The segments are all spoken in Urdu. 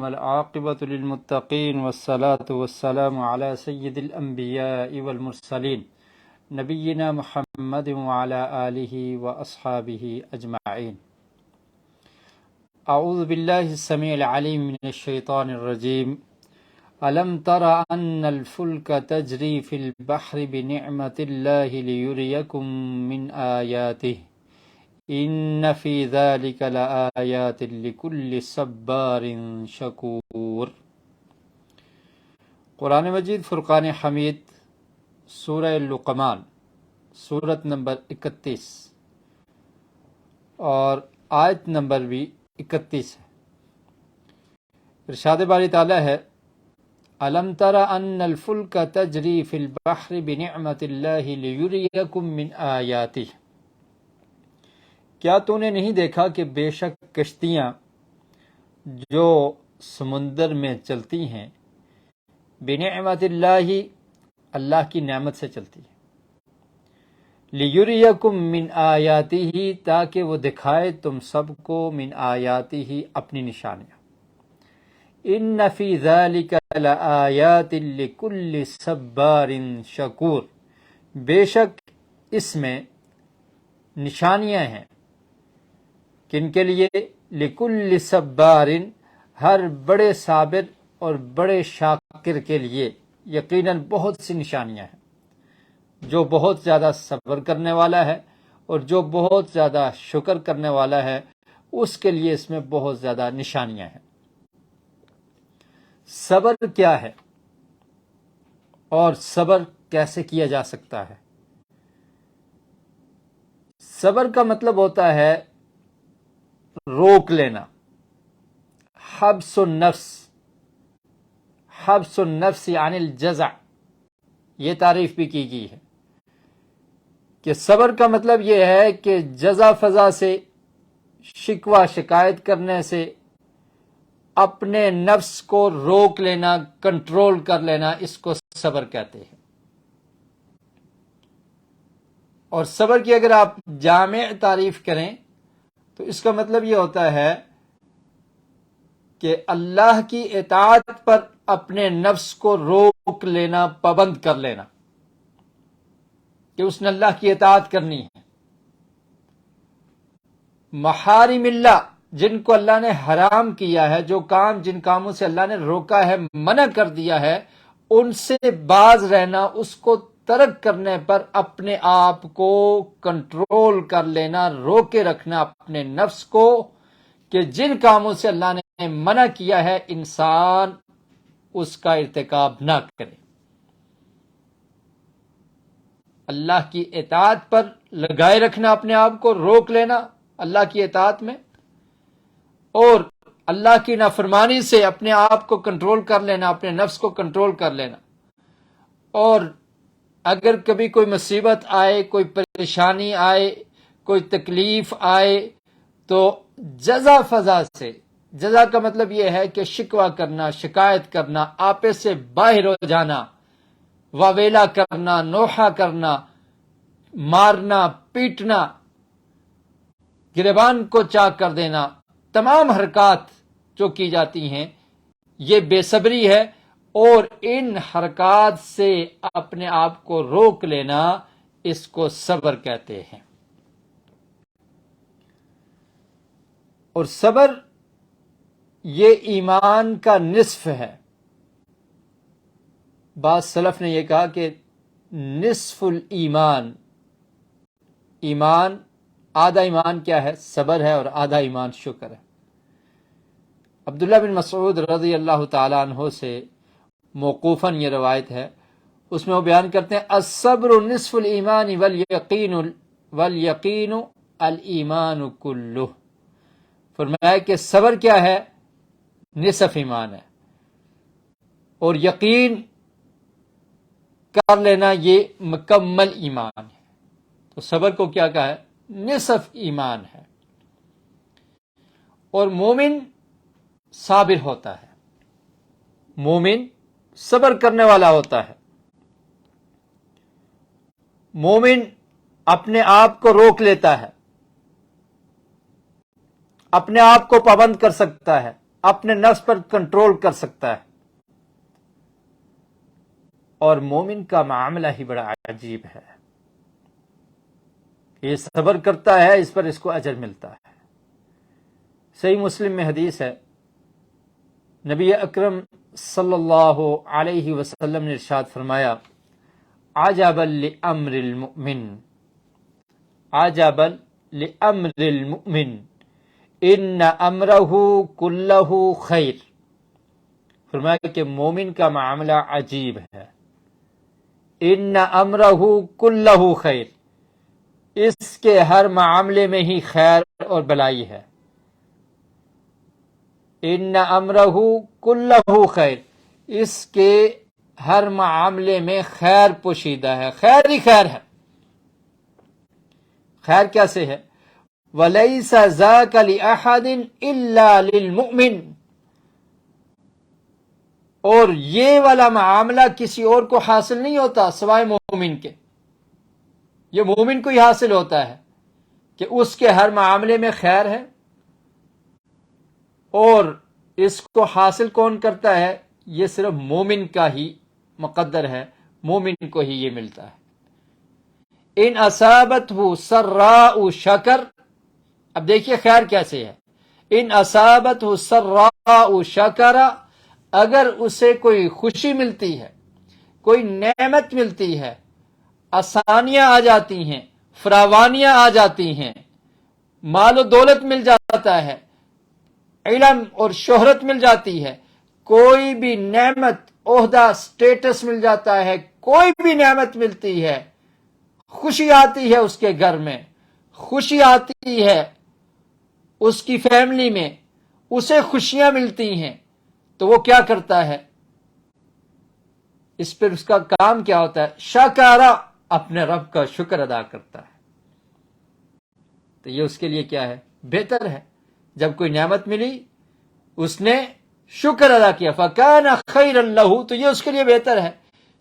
والعاقبة للمتقين والصلاة والسلام على سيد الأنبياء والمرسلين نبينا محمد وعلى آله وأصحابه أجمعين. أعوذ بالله السميع العليم من الشيطان الرجيم. ألم تر أن الفلك تجري في البحر بنعمة الله ليريكم من آياته إن في ذلك لآيات لكل صبار شكور. قرآن مجید فرقان حمید سورہ لقمان سورت نمبر 31 اور آیت نمبر بھی 31 ہے. ارشاد باری تعالیٰ ہے أَلَمْ تَرَ أَنَّ الْفُلْكَ تَجْرِي فِي الْبَحْرِ بِنِعْمَةِ اللَّهِ لِيُرِيَكُم مِّنْ آيَاتِهِ. کیا تو نے نہیں دیکھا کہ بے شک کشتیاں جو سمندر میں چلتی ہیں بِنِعْمَةِ اللَّهِ اللہ کی نعمت سے چلتی ہیں، لِيُرِيَكُم مِّنْ آيَاتِهِ تاکہ وہ دکھائے تم سب کو من آیاتہ اپنی نشانیاں. ان فی ذلک لآیات لکل صبار شکور. بے شک اس میں نشانیاں ہیں کن کے لیے؟ لکل صبار، ہر بڑے صابر اور بڑے شاکر کے لیے یقیناً بہت سی نشانیاں ہیں. جو بہت زیادہ صبر کرنے والا ہے اور جو بہت زیادہ شکر کرنے والا ہے اس کے لیے اس میں بہت زیادہ نشانیاں ہیں. صبر کیا ہے اور صبر کیسے کیا جا سکتا ہے؟ صبر کا مطلب ہوتا ہے روک لینا، حبس النفس عن الجزع. یہ تعریف بھی کی گئی ہے کہ صبر کا مطلب یہ ہے کہ جزا فضا سے، شکوہ شکایت کرنے سے اپنے نفس کو روک لینا، کنٹرول کر لینا، اس کو صبر کہتے ہیں. اور صبر کی اگر آپ جامع تعریف کریں تو اس کا مطلب یہ ہوتا ہے کہ اللہ کی اطاعت پر اپنے نفس کو روک لینا، پابند کر لینا کہ اس نے اللہ کی اطاعت کرنی ہے. محارم اللہ، جن کو اللہ نے حرام کیا ہے، جو کام جن کاموں سے اللہ نے روکا ہے، منع کر دیا ہے، ان سے باز رہنا، اس کو ترک کرنے پر اپنے آپ کو کنٹرول کر لینا، روکے رکھنا اپنے نفس کو کہ جن کاموں سے اللہ نے منع کیا ہے انسان اس کا ارتکاب نہ کرے. اللہ کی اطاعت پر لگائے رکھنا، اپنے آپ کو روک لینا اللہ کی اطاعت میں، اور اللہ کی نافرمانی سے اپنے آپ کو کنٹرول کر لینا، اپنے نفس کو کنٹرول کر لینا. اور اگر کبھی کوئی مصیبت آئے، کوئی پریشانی آئے، کوئی تکلیف آئے تو جزا فضا سے، جزا کا مطلب یہ ہے کہ شکوہ کرنا، شکایت کرنا، آپے سے باہر ہو جانا، واویلا کرنا، نوحہ کرنا، مارنا، پیٹنا، گریبان کو چاک کر دینا، تمام حرکات جو کی جاتی ہیں یہ بے صبری ہے. اور ان حرکات سے اپنے آپ کو روک لینا، اس کو صبر کہتے ہیں. اور صبر یہ ایمان کا نصف ہے. بعض سلف نے یہ کہا کہ نصف الایمان، ایمان، آدھا ایمان کیا ہے؟ صبر ہے، اور آدھا ایمان شکر ہے. عبداللہ بن مسعود رضی اللہ تعالیٰ عنہ سے موقوفاً یہ روایت ہے، اس میں وہ بیان کرتے ہیں الصبر نصف الایمان والیقین الایمان کلہ. فرمایا کہ صبر کیا ہے؟ نصف ایمان ہے، اور یقین کر لینا یہ مکمل ایمان ہے. تو صبر کو کیا کہا ہے؟ نصف ایمان ہے. اور مومن صابر ہوتا ہے، مومن صبر کرنے والا ہوتا ہے. مومن اپنے آپ کو روک لیتا ہے، اپنے آپ کو پابند کر سکتا ہے، اپنے نفس پر کنٹرول کر سکتا ہے. اور مومن کا معاملہ ہی بڑا عجیب ہے. یہ صبر کرتا ہے، اس پر اس کو اجر ملتا ہے. صحیح مسلم میں حدیث ہے، نبی اکرم صلی اللہ علیہ وسلم نے ارشاد فرمایا، عجبا لامر المؤمن، عجبا لامر المؤمن ان امرہ کلہ خیر. فرمایا کہ مومن کا معاملہ عجیب ہے. ان امرہ کلہ خیر، اس کے ہر معاملے میں ہی خیر اور بلائی ہے. ان امرہ کلہ خیر، اس کے ہر معاملے میں خیر پوشیدہ ہے، خیر ہی خیر ہے. خیر کیسے ہے؟ وَلَيْسَ ذَاكَ لِأَحَدٍ إِلَّا لِلْمُؤْمِنِ، اور یہ والا معاملہ کسی اور کو حاصل نہیں ہوتا سوائے مومن کے. یہ مومن کو ہی حاصل ہوتا ہے کہ اس کے ہر معاملے میں خیر ہے. اور اس کو حاصل کون کرتا ہے؟ یہ صرف مومن کا ہی مقدر ہے، مومن کو ہی یہ ملتا ہے. ان اصابتہ سراء شکر، اب دیکھیے خیر کیسے ہے. ان اصابتہ سراء شکر، اگر اسے کوئی خوشی ملتی ہے، کوئی نعمت ملتی ہے، آسانیاں آ جاتی ہیں، فراوانیاں آ جاتی ہیں، مال و دولت مل جاتا ہے، علم اور شہرت مل جاتی ہے، کوئی بھی نعمت، عہدہ، سٹیٹس مل جاتا ہے، کوئی بھی نعمت ملتی ہے، خوشی آتی ہے اس کے گھر میں، خوشی آتی ہے اس کی فیملی میں، اسے خوشیاں ملتی ہیں، تو وہ کیا کرتا ہے؟ اس پر اس کا کام کیا ہوتا ہے؟ شکارا، اپنے رب کا شکر ادا کرتا ہے. تو یہ اس کے لیے کیا ہے؟ بہتر ہے. جب کوئی نعمت ملی اس نے شکر ادا کیا، فکان خیرا لہ، تو یہ اس کے لیے بہتر ہے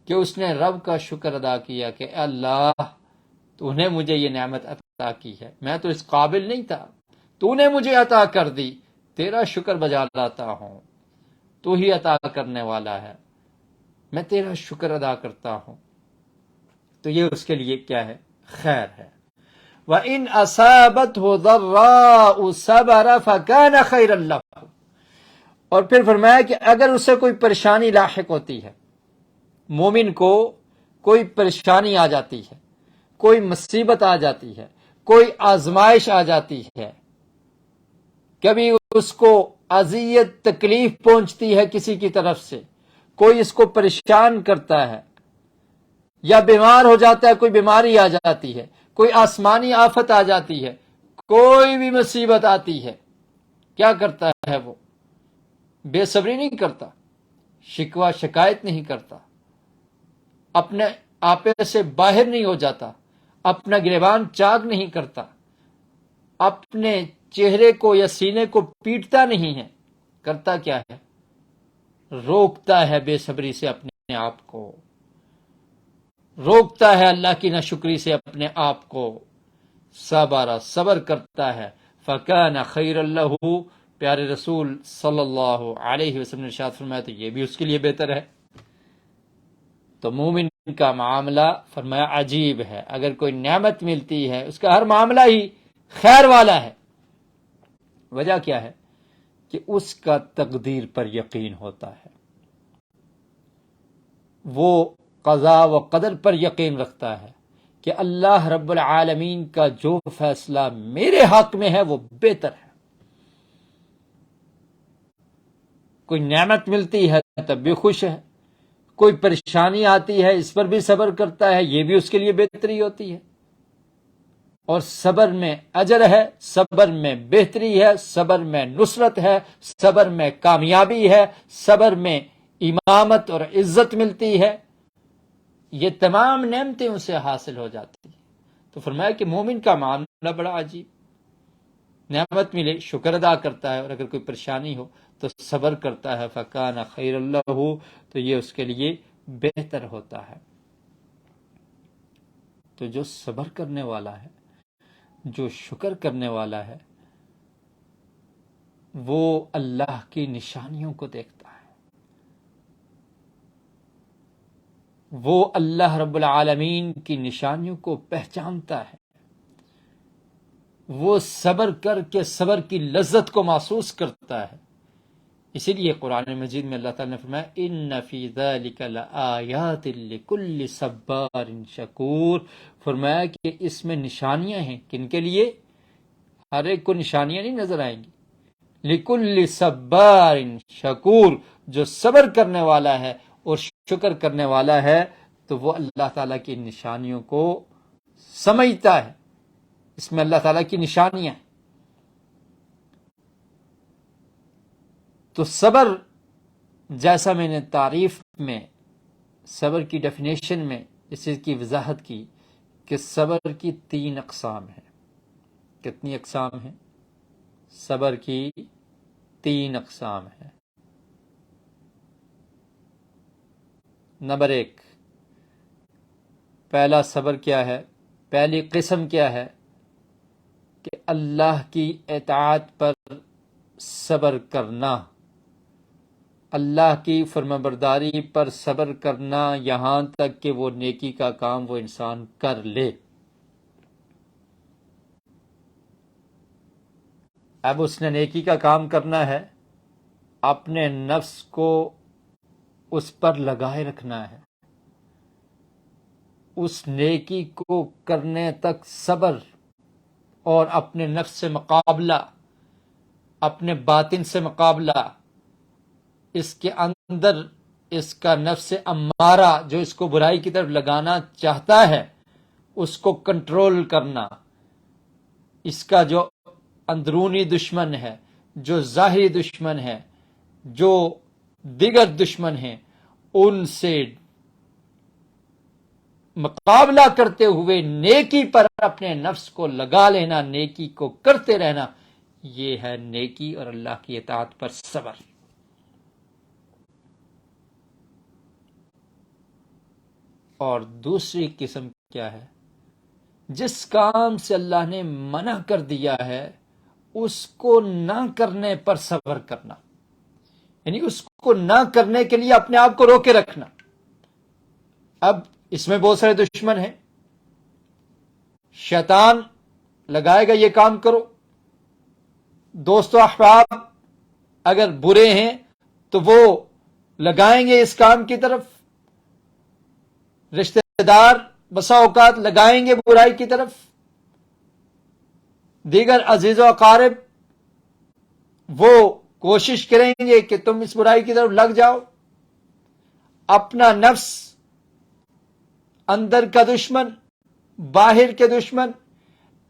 کہ اس نے رب کا شکر ادا کیا کہ اللہ تو نے مجھے یہ نعمت عطا کی ہے، میں تو اس قابل نہیں تھا، تو نے مجھے عطا کر دی، تیرا شکر بجا لاتا ہوں، تو ہی عطا کرنے والا ہے، میں تیرا شکر ادا کرتا ہوں. تو یہ اس کے لیے کیا ہے؟ خیر ہے. وَإِنْ أَصَابَتْهُ ضَرَّاءُ صَبَرَ فَكَانَ خَيْرًا لَهُ، اور پھر فرمایا کہ اگر اسے کوئی پریشانی لاحق ہوتی ہے، مومن کو کوئی پریشانی آ جاتی ہے، کوئی مصیبت آ جاتی ہے، کوئی آزمائش آ جاتی ہے، کبھی اس کو اذیت تکلیف پہنچتی ہے کسی کی طرف سے، کوئی اس کو پریشان کرتا ہے، یا بیمار ہو جاتا ہے، کوئی بیماری آ جاتی ہے، کوئی آسمانی آفت آ جاتی ہے، کوئی بھی مصیبت آتی ہے، کیا کرتا ہے وہ؟ بے صبری نہیں کرتا، شکوہ شکایت نہیں کرتا، اپنے آپے سے باہر نہیں ہو جاتا، اپنا گریبان چاک نہیں کرتا، اپنے چہرے کو یا سینے کو پیٹتا نہیں ہے. کرتا کیا ہے؟ روکتا ہے بے صبری سے اپنے آپ کو، روکتا ہے اللہ کی ناشکری سے اپنے آپ کو، صبر کرتا ہے. فَكَانَ خَيْرًا لَهُ، پیارے رسول صلی اللہ علیہ وسلم نے ارشاد فرمایا تو یہ بھی اس کے لیے بہتر ہے. تو مومن کا معاملہ فرمایا عجیب ہے. اگر کوئی نعمت ملتی ہے اس کا ہر معاملہ ہی خیر والا ہے. وجہ کیا ہے؟ کہ اس کا تقدیر پر یقین ہوتا ہے، وہ قضاء و قدر پر یقین رکھتا ہے کہ اللہ رب العالمین کا جو فیصلہ میرے حق میں ہے وہ بہتر ہے. کوئی نعمت ملتی ہے تب بھی خوش ہے، کوئی پریشانی آتی ہے اس پر بھی صبر کرتا ہے، یہ بھی اس کے لیے بہتری ہوتی ہے. اور صبر میں اجر ہے، صبر میں بہتری ہے، صبر میں نصرت ہے، صبر میں کامیابی ہے، صبر میں امامت اور عزت ملتی ہے. یہ تمام نعمتیں اسے حاصل ہو جاتی ہیں. تو فرمایا کہ مومن کا معاملہ بڑا عجیب، نعمت ملے شکر ادا کرتا ہے، اور اگر کوئی پریشانی ہو تو صبر کرتا ہے. فَكَانَ خَيْرًا لَهُ، تو یہ اس کے لیے بہتر ہوتا ہے. تو جو صبر کرنے والا ہے، جو شکر کرنے والا ہے، وہ اللہ کی نشانیوں کو دیکھتا ہے، وہ اللہ رب العالمین کی نشانیوں کو پہچانتا ہے، وہ صبر کر کے صبر کی لذت کو محسوس کرتا ہے۔ اسی لیے قرآن مجید میں اللہ تعالیٰ نے فرمایا ان فی ذلک لآیات لکل صبار شکور، فرمایا کہ اس میں نشانیاں ہیں، کن کے لیے؟ ہر ایک کو نشانیاں نہیں نظر آئیں گی، لکل صبار شکور، جو صبر کرنے والا ہے اور شکر کرنے والا ہے تو وہ اللہ تعالیٰ کی نشانیوں کو سمجھتا ہے۔ اس میں اللہ تعالیٰ کی نشانیاں ہیں۔ تو صبر، جیسا میں نے تعریف میں صبر کی ڈیفینیشن میں اس چیز کی وضاحت کی کہ صبر کی 3 اقسام ہیں۔ کتنی اقسام ہیں؟ صبر کی 3 اقسام ہیں۔ نمبر 1، پہلا صبر کیا ہے؟ پہلی قسم کیا ہے؟ کہ اللہ کی اطاعت پر صبر کرنا، اللہ کی فرمانبرداری پر صبر کرنا یہاں تک کہ وہ نیکی کا کام وہ انسان کر لے۔ اب اس نے نیکی کا کام کرنا ہے، اپنے نفس کو اس پر لگائے رکھنا ہے، اس نیکی کو کرنے تک صبر اور اپنے نفس سے مقابلہ، اپنے باطن سے مقابلہ، اس کے اندر اس کا نفس امارہ جو اس کو برائی کی طرف لگانا چاہتا ہے اس کو کنٹرول کرنا، اس کا جو اندرونی دشمن ہے، جو ظاہری دشمن ہے، جو دیگر دشمن ہیں، ان سے مقابلہ کرتے ہوئے نیکی پر اپنے نفس کو لگا لینا، نیکی کو کرتے رہنا، یہ ہے نیکی اور اللہ کی اطاعت پر صبر۔ اور دوسری قسم کیا ہے؟ جس کام سے اللہ نے منع کر دیا ہے اس کو نہ کرنے پر صبر کرنا، یعنی اس کو نہ کرنے کے لیے اپنے آپ کو روکے رکھنا۔ اب اس میں بہت سارے دشمن ہیں، شیطان لگائے گا یہ کام کرو، دوست و احباب اگر برے ہیں تو وہ لگائیں گے اس کام کی طرف، رشتہ دار بسا اوقات لگائیں گے برائی کی طرف، دیگر عزیز و اقارب وہ کوشش کریں گے کہ تم اس برائی کی طرف لگ جاؤ۔ اپنا نفس، اندر کا دشمن، باہر کے دشمن،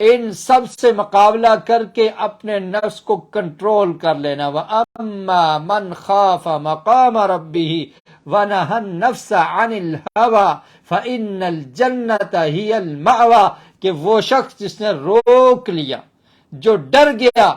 ان سب سے مقابلہ کر کے اپنے نفس کو کنٹرول کر لینا۔ وَأَمَّا مَنْ خَافَ مَقَامَ رَبِّهِ وَنَهَى النَّفْسَ عَنِ الْهَوَى فَإِنَّ الْجَنَّةَ هِيَ الْمَأْوَى، کہ وہ شخص جس نے روک لیا، جو ڈر گیا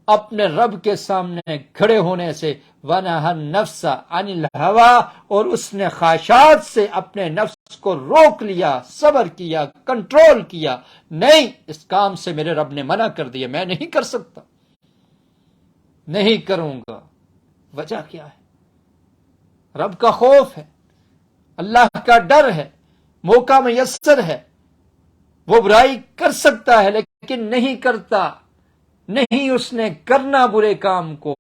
اپنے رب کے سامنے کھڑے ہونے سے، وَنَهَى النَّفْسَ عَنِ الْهَوَى، اور اس نے خواہشات سے اپنے نفس کو روک لیا، صبر کیا، کنٹرول کیا، نہیں اس کام سے میرے رب نے منع کر دیا، میں نہیں کر سکتا، نہیں کروں گا۔ وجہ کیا ہے؟ رب کا خوف ہے، اللہ کا ڈر ہے، موقع میسر ہے، وہ برائی کر سکتا ہے لیکن نہیں کرتا، نہیں اس نے کرنا برے کام کو،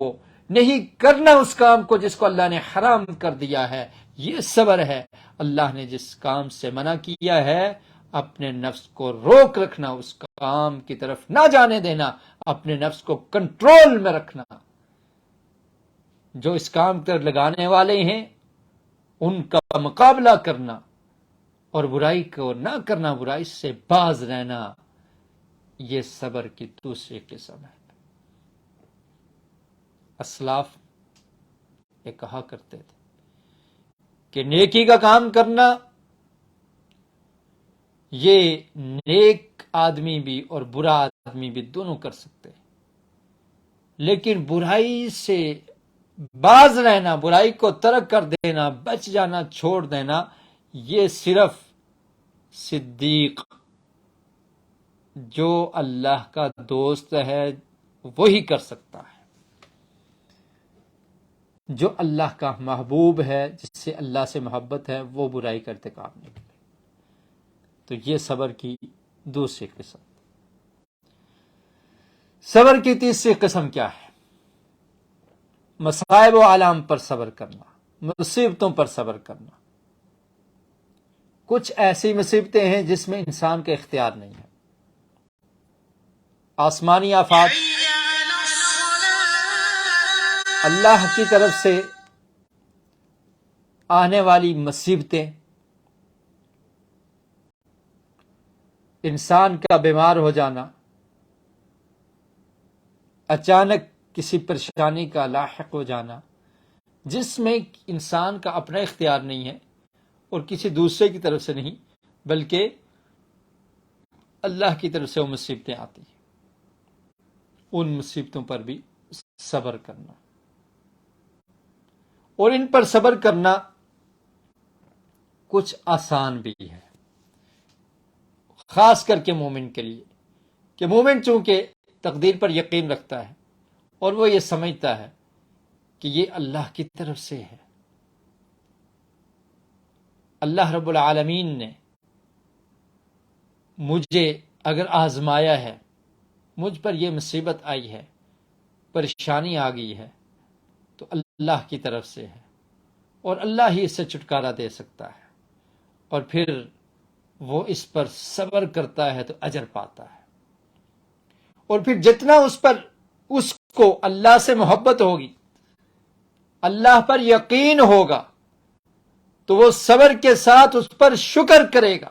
نہیں کرنا اس کام کو جس کو اللہ نے حرام کر دیا ہے۔ یہ صبر ہے۔ اللہ نے جس کام سے منع کیا ہے اپنے نفس کو روک رکھنا، اس کام کی طرف نہ جانے دینا، اپنے نفس کو کنٹرول میں رکھنا۔ جو اس کام کی طرف لگانے والے ہیں ان کا مقابلہ کرنا اور برائی کو نہ کرنا، برائی سے باز رہنا، یہ صبر کی دوسری قسم ہے۔ اسلاف یہ کہا کرتے تھے کہ نیکی کا کام کرنا یہ نیک آدمی بھی اور برا آدمی بھی دونوں کر سکتے ہیں، لیکن برائی سے باز رہنا، برائی کو ترک کر دینا، بچ جانا، چھوڑ دینا، یہ صرف صدیق جو اللہ کا دوست ہے وہی کر سکتا ہے۔ جو اللہ کا محبوب ہے، جس سے اللہ سے محبت ہے، وہ برائی کا ارتکاب نہیں کرے۔ تو یہ صبر کی دوسری قسم۔ صبر کی تیسری قسم کیا ہے؟ مصائب و آلام پر صبر کرنا، مصیبتوں پر صبر کرنا۔ کچھ ایسی مصیبتیں ہیں جس میں انسان کا اختیار نہیں ہے، آسمانی آفات، اللہ کی طرف سے آنے والی مصیبتیں، انسان کا بیمار ہو جانا، اچانک کسی پریشانی کا لاحق ہو جانا، جس میں انسان کا اپنا اختیار نہیں ہے اور کسی دوسرے کی طرف سے نہیں، بلکہ اللہ کی طرف سے وہ مصیبتیں آتی ہیں۔ ان مصیبتوں پر بھی صبر کرنا، اور ان پر صبر کرنا کچھ آسان بھی ہے، خاص کر کے مومن کے لیے، کہ مومن چونکہ تقدیر پر یقین رکھتا ہے اور وہ یہ سمجھتا ہے کہ یہ اللہ کی طرف سے ہے۔ اللہ رب العالمین نے مجھے اگر آزمایا ہے، مجھ پر یہ مصیبت آئی ہے، پریشانی آ گئی ہے، تو اللہ کی طرف سے ہے، اور اللہ ہی اس سے چھٹکارا دے سکتا ہے، اور پھر وہ اس پر صبر کرتا ہے تو اجر پاتا ہے۔ اور پھر جتنا اس کو اللہ سے محبت ہوگی، اللہ پر یقین ہوگا، تو وہ صبر کے ساتھ اس پر شکر کرے گا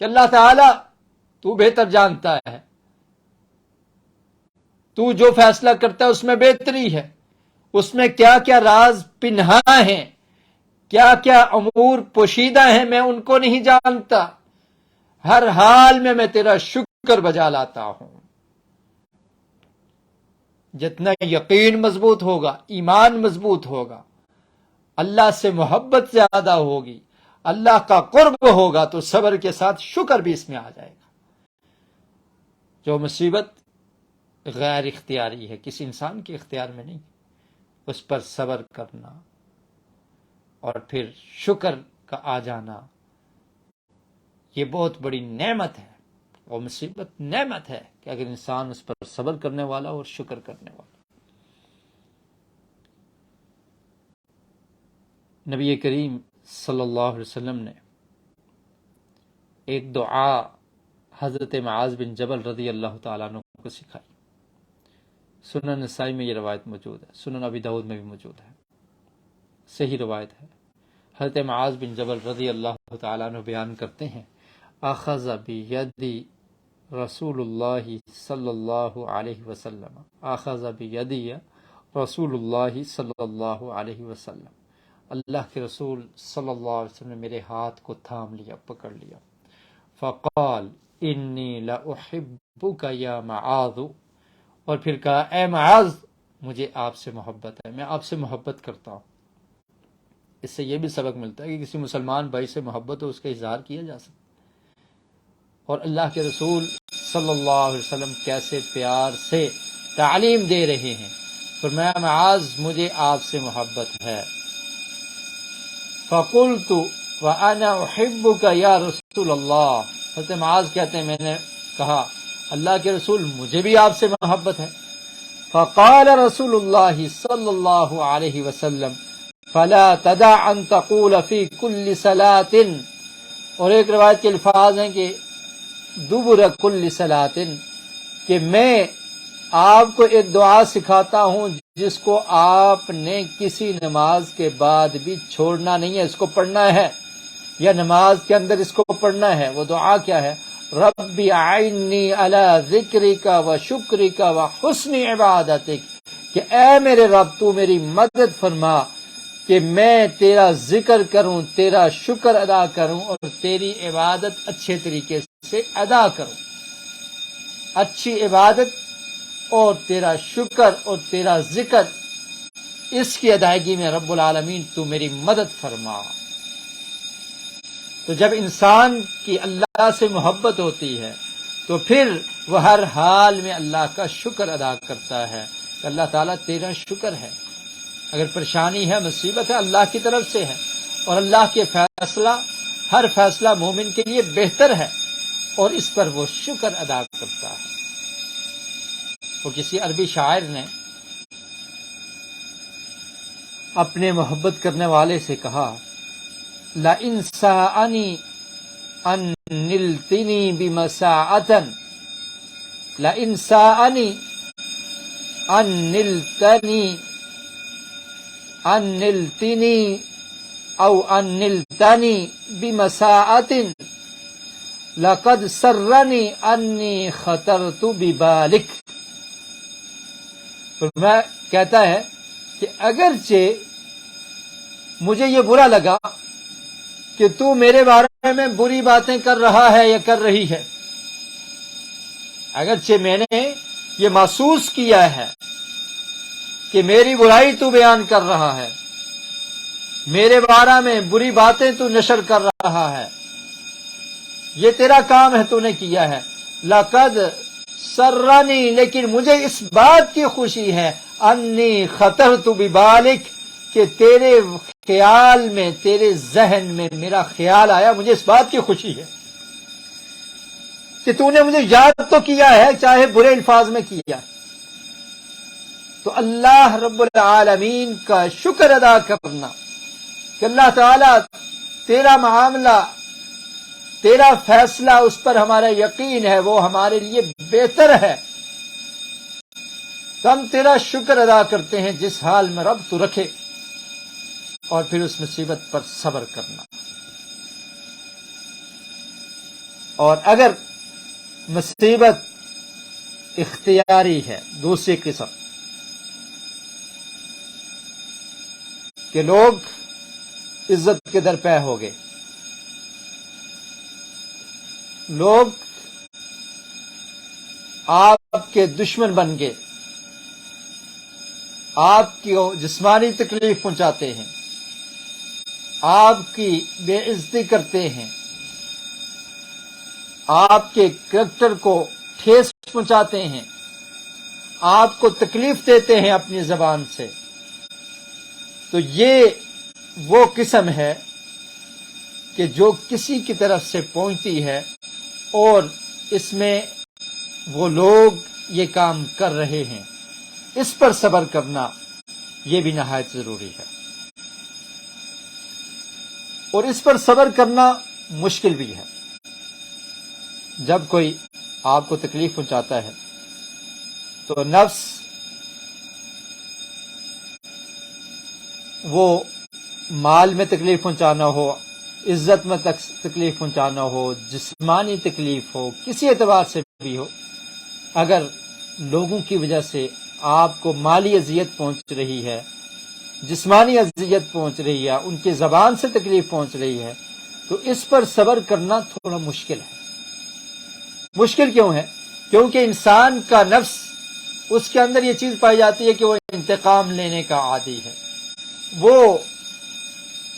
کہ اللہ تعالی تو بہتر جانتا ہے، تو جو فیصلہ کرتا ہے اس میں بہتری ہے، اس میں کیا کیا راز پنہا ہیں، کیا کیا امور پوشیدہ ہیں، میں ان کو نہیں جانتا، ہر حال میں تیرا شکر بجا لاتا ہوں۔ جتنا یقین مضبوط ہوگا، ایمان مضبوط ہوگا، اللہ سے محبت زیادہ ہوگی، اللہ کا قرب ہوگا، تو صبر کے ساتھ شکر بھی اس میں آ جائے گا۔ جو مصیبت غیر اختیاری ہے، کسی انسان کے اختیار میں نہیں، اس پر صبر کرنا اور پھر شکر کا آ جانا، یہ بہت بڑی نعمت ہے، اور مصیبت نعمت ہے کہ اگر انسان اس پر صبر کرنے والا اور شکر کرنے والا۔ نبی کریم صلی اللہ علیہ وسلم نے ایک دعا حضرت معاذ بن جبل رضی اللہ تعالیٰ عنہ کو سکھائی۔ سنن نسائی میں یہ روایت موجود ہے، سنن ابی داؤد میں بھی موجود ہے، صحیح روایت ہے۔ حضرت معاذ بن جبل رضی اللہ تعالیٰ عنہ بیان کرتے ہیں، اخذ بیدی رسول اللہ صلی اللہ علیہ وسلم، اخذ بیدی رسول اللہ صلی اللہ علیہ وسلم، اللہ کے رسول صلی اللہ علیہ وسلم نے میرے ہاتھ کو تھام لیا، پکڑ لیا، فقال انی لاحبک یا معاذ، اور پھر کہا اے معاذ مجھے آپ سے محبت ہے، میں آپ سے محبت کرتا ہوں۔ اس سے یہ بھی سبق ملتا ہے کہ کسی مسلمان بھائی سے محبت ہو، اس کا اظہار کیا جا سکتا، اور اللہ کے رسول صلی اللہ علیہ وسلم کیسے پیار سے تعلیم دے رہے ہیں، فرمایا معاذ مجھے آپ سے محبت ہے۔ فقلت وانا احبک یا رسول اللہ، حضرت معاذ کہتے ہیں میں نے کہا اللہ کے رسول مجھے بھی آپ سے محبت ہے۔ فقال رسول اللہ صلی اللہ علیہ وسلم فلا تدع ان تقول فی کل صلاۃ، اور ایک روایت کے الفاظ ہیں کہ دبر کل صلاۃ، کہ میں آپ کو ایک دعا سکھاتا ہوں جس کو آپ نے کسی نماز کے بعد بھی چھوڑنا نہیں ہے، اس کو پڑھنا ہے، یا نماز کے اندر اس کو پڑھنا ہے۔ وہ دعا کیا ہے؟ ربی اعنی علی ذکرک و شکرک و حسن عبادتک، کہ اے میرے رب تو میری مدد فرما کہ میں تیرا ذکر کروں، تیرا شکر ادا کروں، اور تیری عبادت اچھے طریقے سے ادا کروں۔ اچھی عبادت اور تیرا شکر اور تیرا ذکر، اس کی ادائیگی میں رب العالمین تو میری مدد فرما۔ تو جب انسان کی اللہ سے محبت ہوتی ہے تو پھر وہ ہر حال میں اللہ کا شکر ادا کرتا ہے کہ اللہ تعالیٰ تیرا شکر ہے، اگر پریشانی ہے، مصیبت ہے، اللہ کی طرف سے ہے، اور اللہ کے فیصلہ، ہر فیصلہ مومن کے لیے بہتر ہے، اور اس پر وہ شکر ادا کرتا ہے۔ وہ کسی عربی شاعر نے اپنے محبت کرنے والے سے کہا، لَإِن سَاءَنِي أَن نِلْتِنِي بِمَسَاعَةٍ لَإِن سَاءَنِي أَن نِلْتِنِي أو أن نلتني بمساءة لقد سرني أني خطرت ببالك۔ میں کہتا ہے کہ اگرچہ مجھے یہ برا لگا کہ تو میرے بارے میں بری باتیں کر رہا ہے یا کر رہی ہے، اگرچہ میں نے یہ محسوس کیا ہے کہ میری برائی تو بیان کر رہا ہے، میرے بارے میں بری باتیں تو نشر کر رہا ہے، یہ تیرا کام ہے، تو نے کیا ہے۔ لقد سرنی، لیکن مجھے اس بات کی خوشی ہے، انی خطرت ببالک، کہ تیرے خیال میں، تیرے ذہن میں میرا خیال آیا، مجھے اس بات کی خوشی ہے کہ تو نے مجھے یاد تو کیا ہے، چاہے برے الفاظ میں کیا۔ تو اللہ رب العالمین کا شکر ادا کرنا کہ اللہ تعالیٰ تیرا معاملہ، تیرا فیصلہ، اس پر ہمارا یقین ہے، وہ ہمارے لیے بہتر ہے، تو ہم تیرا شکر ادا کرتے ہیں جس حال میں رب تو رکھے، اور پھر اس مصیبت پر صبر کرنا۔ اور اگر مصیبت اختیاری ہے، دوسری قسم کہ لوگ عزت کے درپے ہو گئے، لوگ آپ کے دشمن بن گئے، آپ کو جسمانی تکلیف پہنچاتے ہیں، آپ کی بے عزتی کرتے ہیں، آپ کے کریکٹر کو ٹھیس پہنچاتے ہیں، آپ کو تکلیف دیتے ہیں اپنی زبان سے، تو یہ وہ قسم ہے کہ جو کسی کی طرف سے پہنچتی ہے، اور اس میں وہ لوگ یہ کام کر رہے ہیں، اس پر صبر کرنا یہ بھی نہایت ضروری ہے، اور اس پر صبر کرنا مشکل بھی ہے۔ جب کوئی آپ کو تکلیف پہنچاتا ہے تو نفس وہ مال میں تکلیف پہنچانا ہو، عزت میں تکلیف پہنچانا ہو، جسمانی تکلیف ہو، کسی اعتبار سے بھی ہو، اگر لوگوں کی وجہ سے آپ کو مالی اذیت پہنچ رہی ہے، جسمانی اذیت پہنچ رہی ہے، ان کی زبان سے تکلیف پہنچ رہی ہے، تو اس پر صبر کرنا تھوڑا مشکل ہے۔ مشکل کیوں ہے؟ کیونکہ انسان کا نفس، اس کے اندر یہ چیز پائی جاتی ہے کہ وہ انتقام لینے کا عادی ہے، وہ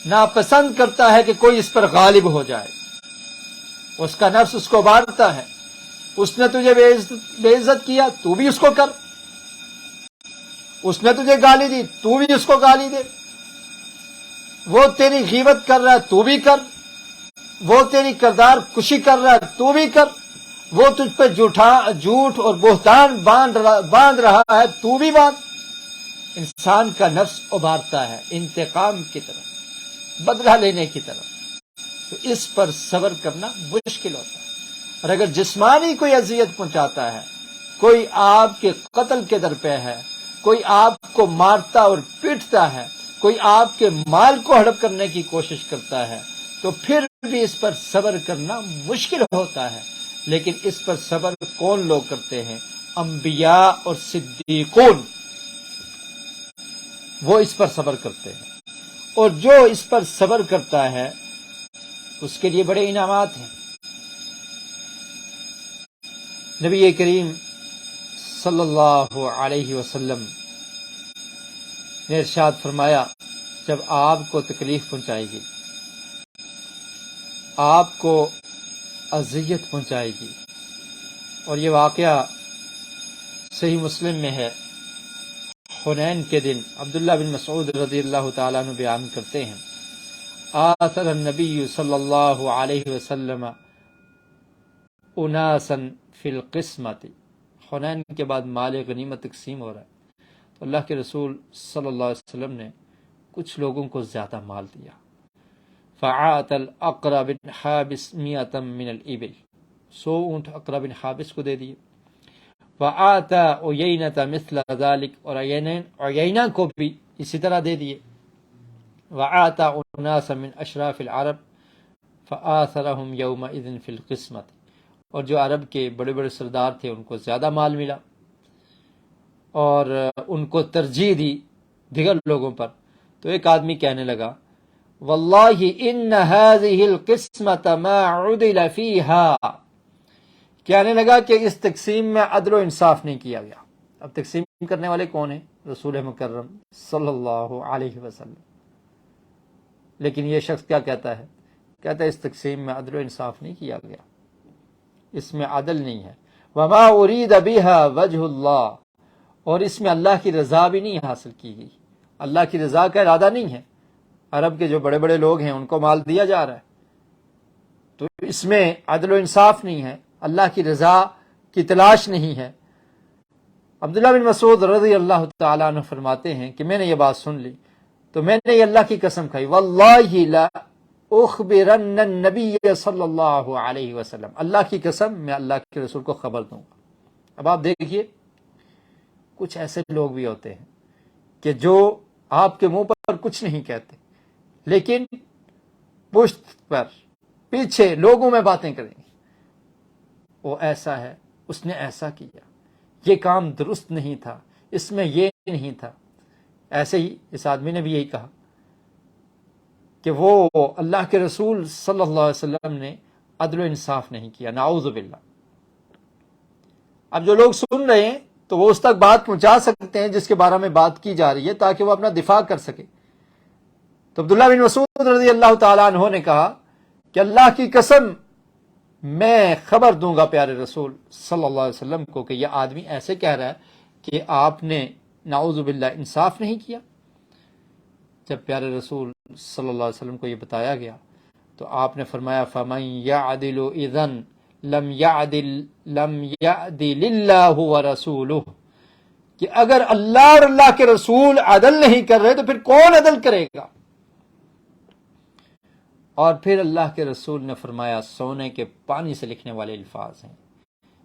ناپسند کرتا ہے کہ کوئی اس پر غالب ہو جائے، اس کا نفس اس کو بارتا ہے، اس نے تجھے بے عزت کیا، تو بھی اس کو کر، اس نے تجھے گالی دی، تو بھی اس کو گالی دے، وہ تیری غیبت کر رہا ہے، تو بھی کر، وہ تیری کردار کشی کر رہا ہے، تو بھی کر، وہ تجھ پہ جھوٹ اور بہتان باندھ رہا ہے، تو بھی باندھ۔ انسان کا نفس ابھارتا ہے انتقام کی طرف، بدلہ لینے کی طرف، تو اس پر صبر کرنا مشکل ہوتا ہے۔ اور اگر جسمانی کوئی اذیت پہنچاتا ہے، کوئی آپ کے قتل کے درپے ہے، کوئی آپ کو مارتا اور پیٹتا ہے، کوئی آپ کے مال کو ہڑپ کرنے کی کوشش کرتا ہے، تو پھر بھی اس پر صبر کرنا مشکل ہوتا ہے۔ لیکن اس پر صبر کون لوگ کرتے ہیں؟ انبیاء اور صدیقون، وہ اس پر صبر کرتے ہیں، اور جو اس پر صبر کرتا ہے اس کے لیے بڑے انعامات ہیں۔ نبی کریم صلی اللہ علیہ وسلم نے ارشاد فرمایا، جب آپ کو تکلیف پہنچائے گی، آپ کو اذیت پہنچائے گی، اور یہ واقعہ صحیح مسلم میں ہے، حنین کے دن عبداللہ بن مسعود رضی اللہ تعالیٰ عنہ بیان کرتے ہیں آثر النبی صلی اللہ علیہ وسلم اناسا فی القسمت، حنین کے بعد مال غنیمت تقسیم ہو رہا ہے تو اللہ کے رسول صلی اللہ علیہ وسلم نے کچھ لوگوں کو زیادہ مال دیا. فعات الاقرع بن حابس 100 من الابل، 100 اونٹ اقرع بن حابس کو دے دیے. وآتا عینۃ مثل ذلك، اور عینہ کو بھی اسی طرح دے دیے. وآتا اناسا من اشراف العرب فآثرهم یومئذ فی القسمت، اور جو عرب کے بڑے بڑے سردار تھے ان کو زیادہ مال ملا اور ان کو ترجیح دی دیگر لوگوں پر. تو ایک آدمی کہنے لگا واللہ ان هذه القسمت ما عدل فیها، کہنے لگا کہ اس تقسیم میں عدل و انصاف نہیں کیا گیا. اب تقسیم کرنے والے کون ہیں؟ رسول مکرم صلی اللہ علیہ وسلم. لیکن یہ شخص کیا کہتا ہے؟ کہتا ہے اس تقسیم میں عدل و انصاف نہیں کیا گیا، اس میں عدل نہیں ہے. وما ارید بها وجہ اللہ، اور اس میں اللہ کی رضا بھی نہیں حاصل کی گئی، اللہ کی رضا کا ارادہ نہیں ہے. عرب کے جو بڑے بڑے لوگ ہیں ان کو مال دیا جا رہا ہے تو اس میں عدل و انصاف نہیں ہے، اللہ کی رضا کی تلاش نہیں ہے. عبداللہ بن مسعود رضی اللہ تعالیٰ عنہ فرماتے ہیں کہ میں نے یہ بات سن لی تو میں نے یہ اللہ کی قسم کھائی واللہ لا اخبرن النبی صلی اللہ علیہ وسلم، اللہ کی قسم میں اللہ کے رسول کو خبر دوں گا. اب آپ دیکھیے کچھ ایسے لوگ بھی ہوتے ہیں کہ جو آپ کے منہ پر کچھ نہیں کہتے لیکن پشت پر پیچھے لوگوں میں باتیں کریں گے. وہ ایسا ہے، اس نے ایسا کیا، یہ کام درست نہیں تھا، اس میں یہ نہیں تھا. ایسے ہی اس آدمی نے بھی یہی کہا کہ وہ اللہ کے رسول صلی اللہ علیہ وسلم نے عدل و انصاف نہیں کیا، نعوذ باللہ. اب جو لوگ سن رہے ہیں تو وہ اس تک بات پہنچا سکتے ہیں جس کے بارے میں بات کی جا رہی ہے تاکہ وہ اپنا دفاع کر سکے. تو عبداللہ بن مسعود رضی اللہ تعالیٰ عنہ نے کہا کہ اللہ کی قسم میں خبر دوں گا پیارے رسول صلی اللہ علیہ وسلم کو کہ یہ آدمی ایسے کہہ رہا ہے کہ آپ نے نعوذ باللہ انصاف نہیں کیا. جب پیارے رسول صلی اللہ علیہ وسلم کو یہ بتایا گیا تو آپ نے فرمایا فَمَن يَعْدِلُ إِذًا لَمْ يَعْدِلِ اللَّهُ وَرَسُولُهُ، کہ اگر اللہ اور اللہ کے رسول عدل نہیں کر رہے تو پھر کون عدل کرے گا. اور پھر اللہ کے رسول نے فرمایا سونے کے پانی سے لکھنے والے الفاظ ہیں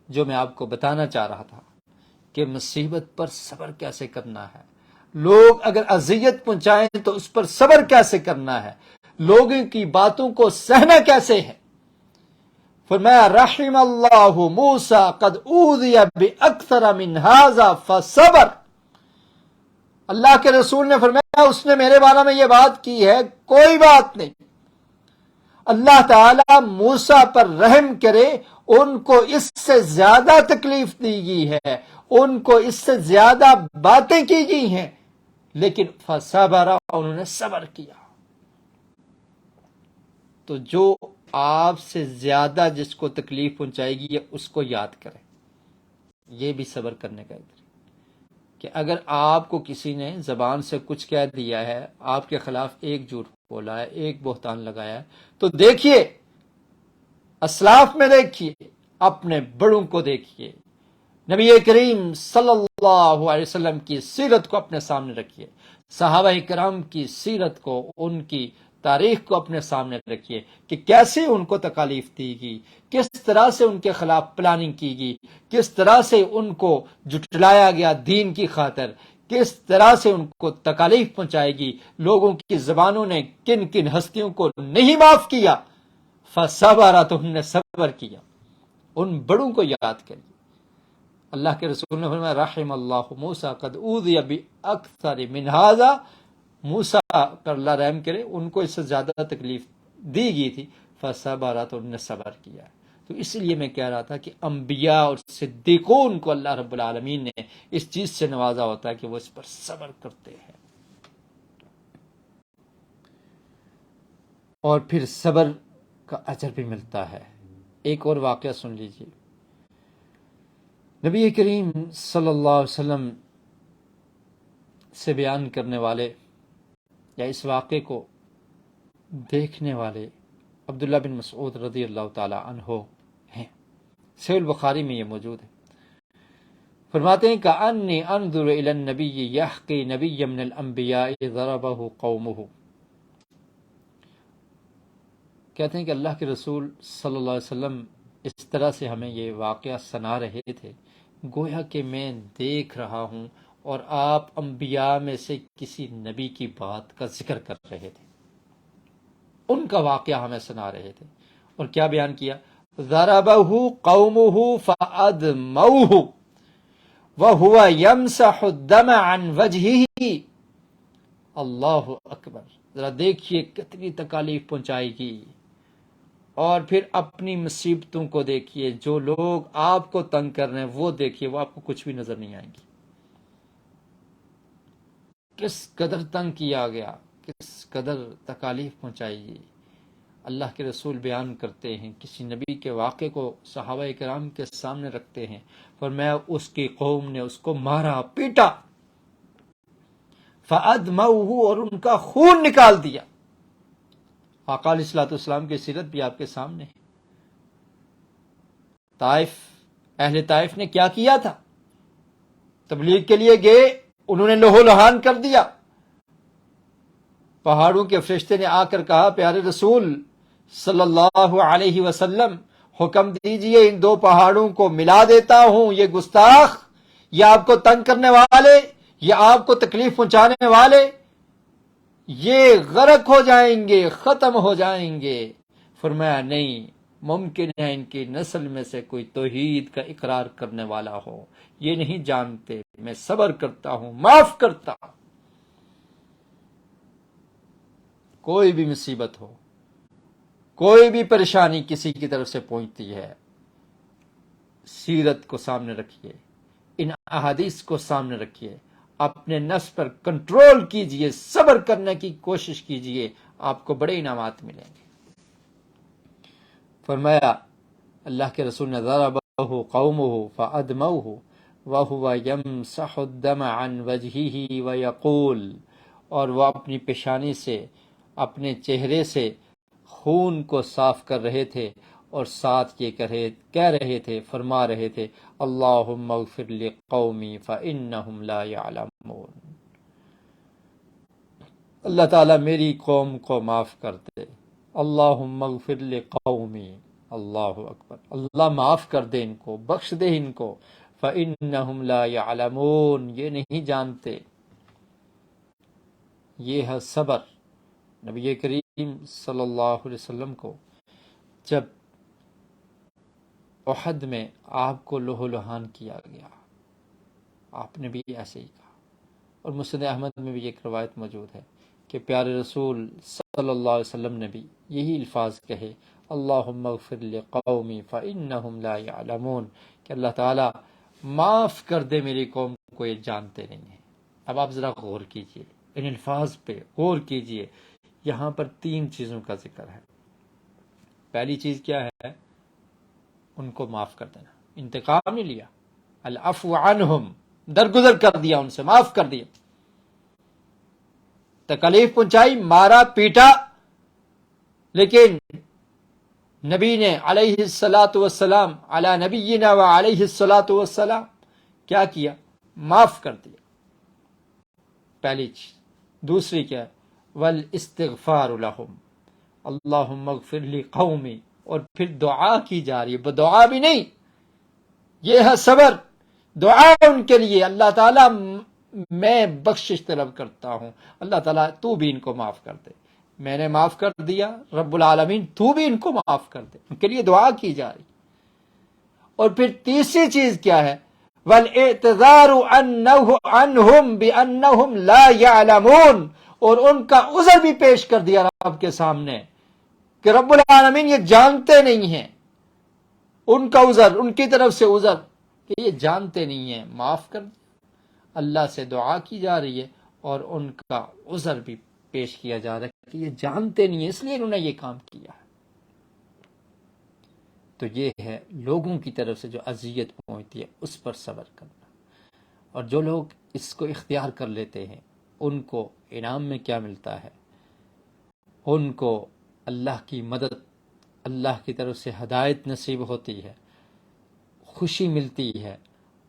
جو میں آپ کو بتانا چاہ رہا تھا کہ مصیبت پر صبر کیسے کرنا ہے، لوگ اگر اذیت پہنچائیں تو اس پر صبر کیسے کرنا ہے، لوگوں کی باتوں کو سہنا کیسے ہے. فرمایا رحم اللہ موسیٰ قد اوذی باکثر من ھذا فصبر، اللہ کے رسول نے فرمایا اس نے میرے بارے میں یہ بات کی ہے، کوئی بات نہیں، اللہ تعالی موسیٰ پر رحم کرے، ان کو اس سے زیادہ تکلیف دی گئی ہے، ان کو اس سے زیادہ باتیں کی گئی ہیں لیکن فصبر، انہوں نے صبر کیا. تو جو آپ سے زیادہ جس کو تکلیف پہنچائے گی اس کو یاد کریں. یہ بھی صبر کرنے کا ایک کہ اگر آپ کو کسی نے زبان سے کچھ کہہ دیا ہے، آپ کے خلاف ایک جھوٹ بولا ہے، ایک بہتان لگایا ہے، تو دیکھیے اسلاف میں دیکھیے، اپنے بڑوں کو دیکھیے، نبی کریم صلی اللہ علیہ وسلم کی سیرت کو اپنے سامنے رکھیے، صحابہ کرام کی سیرت کو، ان کی تاریخ کو اپنے سامنے رکھیے کہ کیسے ان کو تکالیف دی گئی، کس طرح سے ان کے خلاف پلاننگ کی گئی، کس طرح سے ان کو جھٹلایا گیا دین کی خاطر، کس طرح سے ان کو تکالیف پہنچائے گی، لوگوں کی زبانوں نے کن کن ہستیوں کو نہیں معاف کیا. فصبر، تو ہم نے صبر کیا. ان بڑوں کو یاد کریے. اللہ کے رسول نے فرمایا رحم اللہ موسیٰ قد اوذی باکثر من ھذا، موسیٰ پر اللہ رحم کرے، ان کو اس سے زیادہ تکلیف دی گئی تھی، فصبر، تو انہوں نے صبر کیا. تو اس لیے میں کہہ رہا تھا کہ انبیاء اور صدیقون کو اللہ رب العالمین نے اس چیز سے نوازا ہوتا ہے کہ وہ اس پر صبر کرتے ہیں. اور پھر صبر کا اجر بھی ملتا ہے. ایک اور واقعہ سن لیجیے. نبی کریم صلی اللہ علیہ وسلم سے بیان کرنے والے یا اس واقعے کو دیکھنے والے عبداللہ بن مسعود رضی اللہ تعالی عنہ ہیں۔ صحیح البخاری میں یہ موجود ہے۔ فرماتے ہیں کأنی انظر الی النبی یحقی نبی من الانبیاء ضربہ قومہ، کہتے ہیں کہ اللہ کے رسول صلی اللہ علیہ وسلم اس طرح سے ہمیں یہ واقعہ سنا رہے تھے گویا کہ میں دیکھ رہا ہوں اور آپ انبیاء میں سے کسی نبی کی بات کا ذکر کر رہے تھے، ان کا واقعہ ہمیں سنا رہے تھے۔ اور کیا بیان کیا؟ ضربہ قومہ فأدموہ وہو یمسح الدم عن وجہہ۔ اللہ اکبر، ذرا دیکھیے کتنی تکالیف پہنچائے گی، اور پھر اپنی مصیبتوں کو دیکھیے، جو لوگ آپ کو تنگ کر رہے ہیں وہ دیکھیے، وہ آپ کو کچھ بھی نظر نہیں آئیں گی۔ کس قدر تنگ کیا گیا، کس قدر تکالیف پہنچائی گئی۔ اللہ کے رسول بیان کرتے ہیں، کسی نبی کے واقعے کو صحابہ کرام کے سامنے رکھتے ہیں، فرمایا اس کی قوم نے اس کو مارا پیٹا، فَأَدْمَوْهُ، اور ان کا خون نکال دیا۔ آقا علیہ الصلوۃ والسلام کی سیرت بھی آپ کے سامنے ہے۔ اہل طائف نے کیا کیا تھا؟ تبلیغ کے لیے گئے، انہوں نے لہو لہان کر دیا۔ پہاڑوں کے فرشتے نے آ کر کہا پیارے رسول صلی اللہ علیہ وسلم حکم دیجئے ان دو پہاڑوں کو ملا دیتا ہوں، یہ گستاخ، یہ آپ کو تنگ کرنے والے، یہ آپ کو تکلیف پہنچانے والے، یہ غرق ہو جائیں گے، ختم ہو جائیں گے۔ فرمایا نہیں، ممکن ہے ان کی نسل میں سے کوئی توحید کا اقرار کرنے والا ہو، یہ نہیں جانتے، میں صبر کرتا ہوں، معاف کرتا ہوں۔ کوئی بھی مصیبت ہو، کوئی بھی پریشانی کسی کی طرف سے پہنچتی ہے، سیرت کو سامنے رکھیے، ان احادیث کو سامنے رکھیے، اپنے نفس پر کنٹرول کیجئے، صبر کرنے کی کوشش کیجئے، آپ کو بڑے انعامات ملیں گے۔ فرمایا اللہ کے رسول نے ضربہ قومہ فأدموہ وہو یمسح الدم عن وجہہ ویقول، اور وہ اپنی پیشانی سے، اپنے چہرے سے خون کو صاف کر رہے تھے، اور ساتھ یہ کہہ رہے تھے، فرما رہے تھے اللہم اغفر لقومی فإنہم لا یعلمون، اللہ تعالیٰ میری قوم کو معاف کر دے، اللہم اغفر لقومی، اللہ اکبر، اللہ معاف کر دے ان کو، بخش دے ان کو، فإنہم لا یعلمون، یہ نہیں جانتے۔ یہ ہے صبر۔ نبی کریم صلی اللہ علیہ وسلم کو جب احد میں آپ کو لہو لہان کیا گیا، آپ نے بھی ایسے ہی کہا، اور مسند احمد میں بھی ایک روایت موجود ہے کہ پیارے رسول صلی اللہ علیہ وسلم نے بھی یہی الفاظ کہے اللہم اغفر لقومی فإنہم لا یعلمون، کہ اللہ تعالیٰ معاف کر دے میری قوم کو، یہ جانتے نہیں ہیں۔ اب آپ ذرا غور کیجئے، ان الفاظ پہ غور کیجئے۔ یہاں پر 3 چیزوں کا ذکر ہے۔ پہلی چیز کیا ہے؟ ان کو معاف کر دینا، انتقام نہیں لیا، العفو عنہم، درگزر کر دیا، ان سے معاف کر دیا۔ تکلیف پہنچائی، مارا پیٹا، لیکن نبی نے علیہ الصلاۃ والسلام، علی نبینا و علیہ الصلاۃ والسلام کیا کیا؟ معاف کر دیا، پہلی چیز۔ دوسری کیا ہے؟ والاستغفار لہم، اللہم اغفر لی قومی، اور پھر دعا کی جا رہی ہے، بدعا بھی نہیں، یہ ہے صبر، دعا ان کے لیے، اللہ تعالیٰ میں بخشش طلب کرتا ہوں، اللہ تعالیٰ تو بھی ان کو معاف کر دے، میں نے معاف کر دیا، رب العالمین تو بھی ان کو معاف کر دے، ان کے لیے دعا کی جا رہی۔ اور پھر تیسری چیز کیا ہے؟ والاعتذار عنہم بانہم لا یعلمون، اور ان کا عذر بھی پیش کر دیا رب کے سامنے کہ رب العالمین یہ جانتے نہیں ہیں، ان کا عذر، ان کی طرف سے عذر کہ یہ جانتے نہیں ہیں، معاف کر دیا۔ اللہ سے دعا کی جا رہی ہے اور ان کا عذر بھی پیش کیا جا رہا ہے کہ یہ جانتے نہیں ہیں، اس لیے انہوں نے یہ کام کیا ہے۔ تو یہ ہے لوگوں کی طرف سے جو اذیت پہنچتی ہے اس پر صبر کرنا، اور جو لوگ اس کو اختیار کر لیتے ہیں ان کو انعام میں کیا ملتا ہے؟ ان کو اللہ کی مدد، اللہ کی طرف سے ہدایت نصیب ہوتی ہے، خوشی ملتی ہے،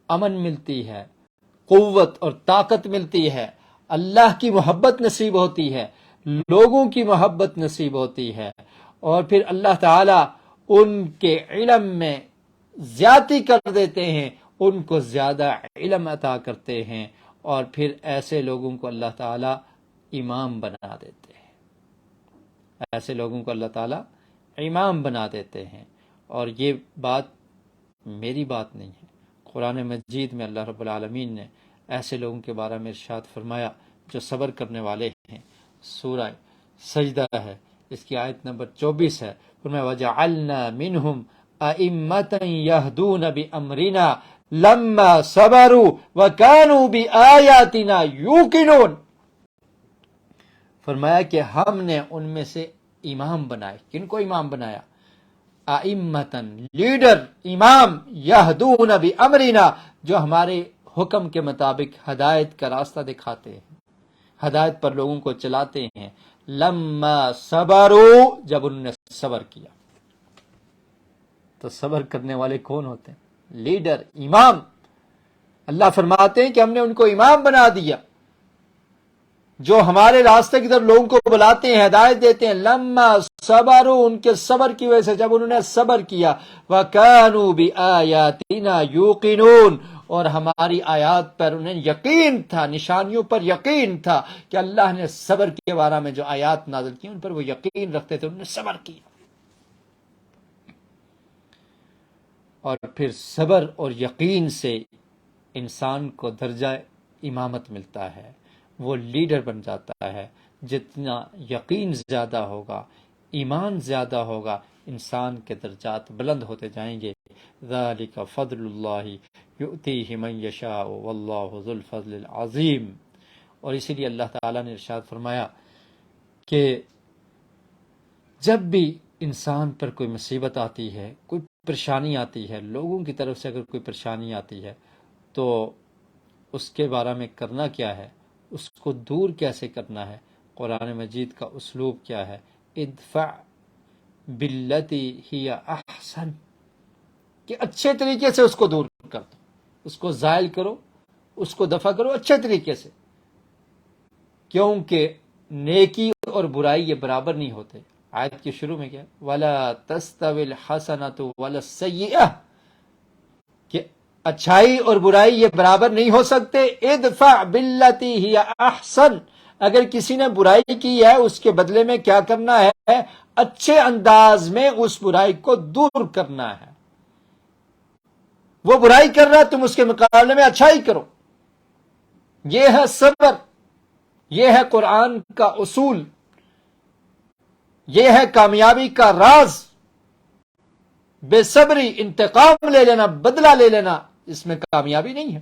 امن ملتی ہے، قوت اور طاقت ملتی ہے، اللہ کی محبت نصیب ہوتی ہے، لوگوں کی محبت نصیب ہوتی ہے، اور پھر اللہ تعالی ان کے علم میں زیادتی کر دیتے ہیں، ان کو زیادہ علم عطا کرتے ہیں، اور پھر ایسے لوگوں کو اللہ تعالی امام بنا دیتے ہیں، ایسے لوگوں کو اللہ تعالی امام بنا دیتے ہیں۔ اور یہ بات میری بات نہیں ہے، قرآن مجید میں اللہ رب العالمین نے ایسے لوگوں کے بارے میں ارشاد فرمایا جو صبر کرنے والے ہیں۔ سورہ سجدہ ہے، اس کی آیت نمبر 24 ہے، فرمایا وَجَعَلْنَا مِنْهُمْ أَئِمَّةً يَهْدُونَ بِأَمْرِنَا لَمَّا صَبَرُوا وَكَانُوا بِآيَاتِنَا يُوقِنُونَ۔ فرمایا کہ ہم نے ان میں سے امام بنائے۔ کن کو امام بنایا؟ ائمتن، لیڈر، امام، یہدون بامرنا، جو ہمارے حکم کے مطابق ہدایت کا راستہ دکھاتے ہیں، ہدایت پر لوگوں کو چلاتے ہیں۔ لما صبروا، جب انہوں نے صبر کیا۔ تو صبر کرنے والے کون ہوتے ہیں؟ لیڈر، امام۔ اللہ فرماتے ہیں کہ ہم نے ان کو امام بنا دیا جو ہمارے راستے کی طرف لوگوں کو بلاتے ہیں، ہدایت دیتے ہیں۔ لما صبروا، ان کے صبر کی وجہ سے، جب انہوں نے صبر کیا۔ وَكَانُوا بِآيَاتِنَا يُوقِنُونَ، اور ہماری آیات پر انہیں یقین تھا، نشانیوں پر یقین تھا کہ اللہ نے صبر کے بارے میں جو آیات نازل کی ان پر وہ یقین رکھتے تھے، انہوں نے صبر کیا۔ اور پھر صبر اور یقین سے انسان کو درجہ امامت ملتا ہے، وہ لیڈر بن جاتا ہے۔ جتنا یقین زیادہ ہوگا، ایمان زیادہ ہوگا، انسان کے درجات بلند ہوتے جائیں گے۔ ذالک فضل اللہ یؤتیہ من یشاء واللہ ذو الفضل العظیم۔ اور اسی لیے اللہ تعالیٰ نے ارشاد فرمایا کہ جب بھی انسان پر کوئی مصیبت آتی ہے، کوئی پریشانی آتی ہے، لوگوں کی طرف سے اگر کوئی پریشانی آتی ہے، تو اس کے بارے میں کرنا کیا ہے، اس کو دور کیسے کرنا ہے؟ قرآن مجید کا اسلوب کیا ہے؟ ادفع باللتی ہی احسن، کہ اچھے طریقے سے اس کو دور کر دو، اس کو زائل کرو، اس کو دفع کرو اچھے طریقے سے، کیونکہ نیکی اور برائی یہ برابر نہیں ہوتے۔ آیت کے شروع میں کیا؟ وَلَا تَسْتَوِي الْحَسَنَةُ وَلَا السَّيِّئَةُ، کہ اچھائی اور برائی یہ برابر نہیں ہو سکتے۔ ادفع باللتی ہی احسن، اگر کسی نے برائی کی ہے اس کے بدلے میں کیا کرنا ہے؟ اچھے انداز میں اس برائی کو دور کرنا ہے۔ وہ برائی کر رہا ہے، تم اس کے مقابلے میں اچھائی کرو۔ یہ ہے صبر، یہ ہے قرآن کا اصول، یہ ہے کامیابی کا راز۔ بے صبری، انتقام لے لینا، بدلہ لے لینا، اس میں کامیابی نہیں ہے۔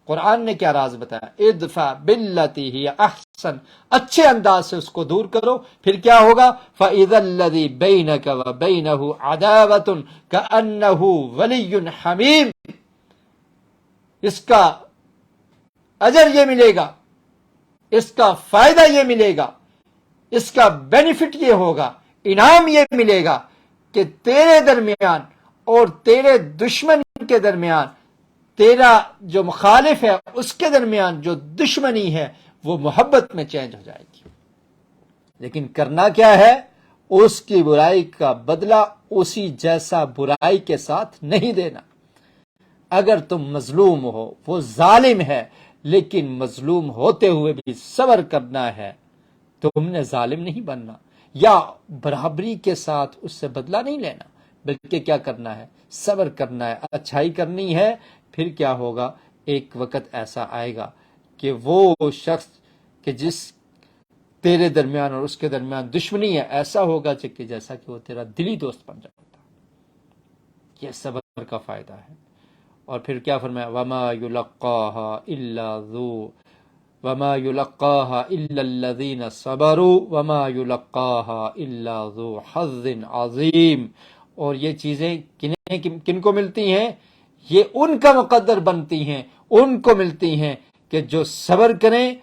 قرآن نے کیا راز بتایا؟ ادفع باللتی ہی احسن، اچھے انداز سے اس کو دور کرو، پھر کیا ہوگا؟ فَإِذَا الَّذِي بَيْنَكَ وَبَيْنَهُ عَدَاوَةٌ كَأَنَّهُ وَلِيٌّ حَمِيمٌ، اس کا اجر یہ ملے گا، اس کا فائدہ یہ ملے گا، اس کا بینیفٹ یہ ہوگا، انعام یہ ملے گا کہ تیرے درمیان اور تیرے دشمن کے درمیان، تیرا جو مخالف ہے اس کے درمیان جو دشمنی ہے وہ محبت میں چینج ہو جائے گی۔ لیکن کرنا کیا ہے؟ اس کی برائی کا بدلہ اسی جیسا برائی کے ساتھ نہیں دینا۔ اگر تم مظلوم ہو، وہ ظالم ہے، لیکن مظلوم ہوتے ہوئے بھی صبر کرنا ہے، تو تم نے ظالم نہیں بننا، یا برابری کے ساتھ اس سے بدلہ نہیں لینا، بلکہ کیا کرنا ہے؟ صبر کرنا ہے، اچھائی کرنی ہے۔ پھر کیا ہوگا؟ ایک وقت ایسا آئے گا کہ وہ شخص کہ جس تیرے درمیان اور اس کے درمیان دشمنی ہے، ایسا ہوگا کہ جیسا کہ وہ تیرا دلی دوست بن جاتا۔ یہ صبر کا فائدہ ہے۔ اور پھر کیا فرمایا؟ وَمَا يُلَقَّاهَا إِلَّا الَّذِينَ صَبَرُوا وَمَا يُلَقَّاهَا إِلَّا ذُو حَظٍّ عَظِيمٍ۔ اور یہ چیزیں کن کو ملتی ہیں؟ یہ ان کا مقدر بنتی ہیں، ان کو ملتی ہیں کہ جو صبر کریں،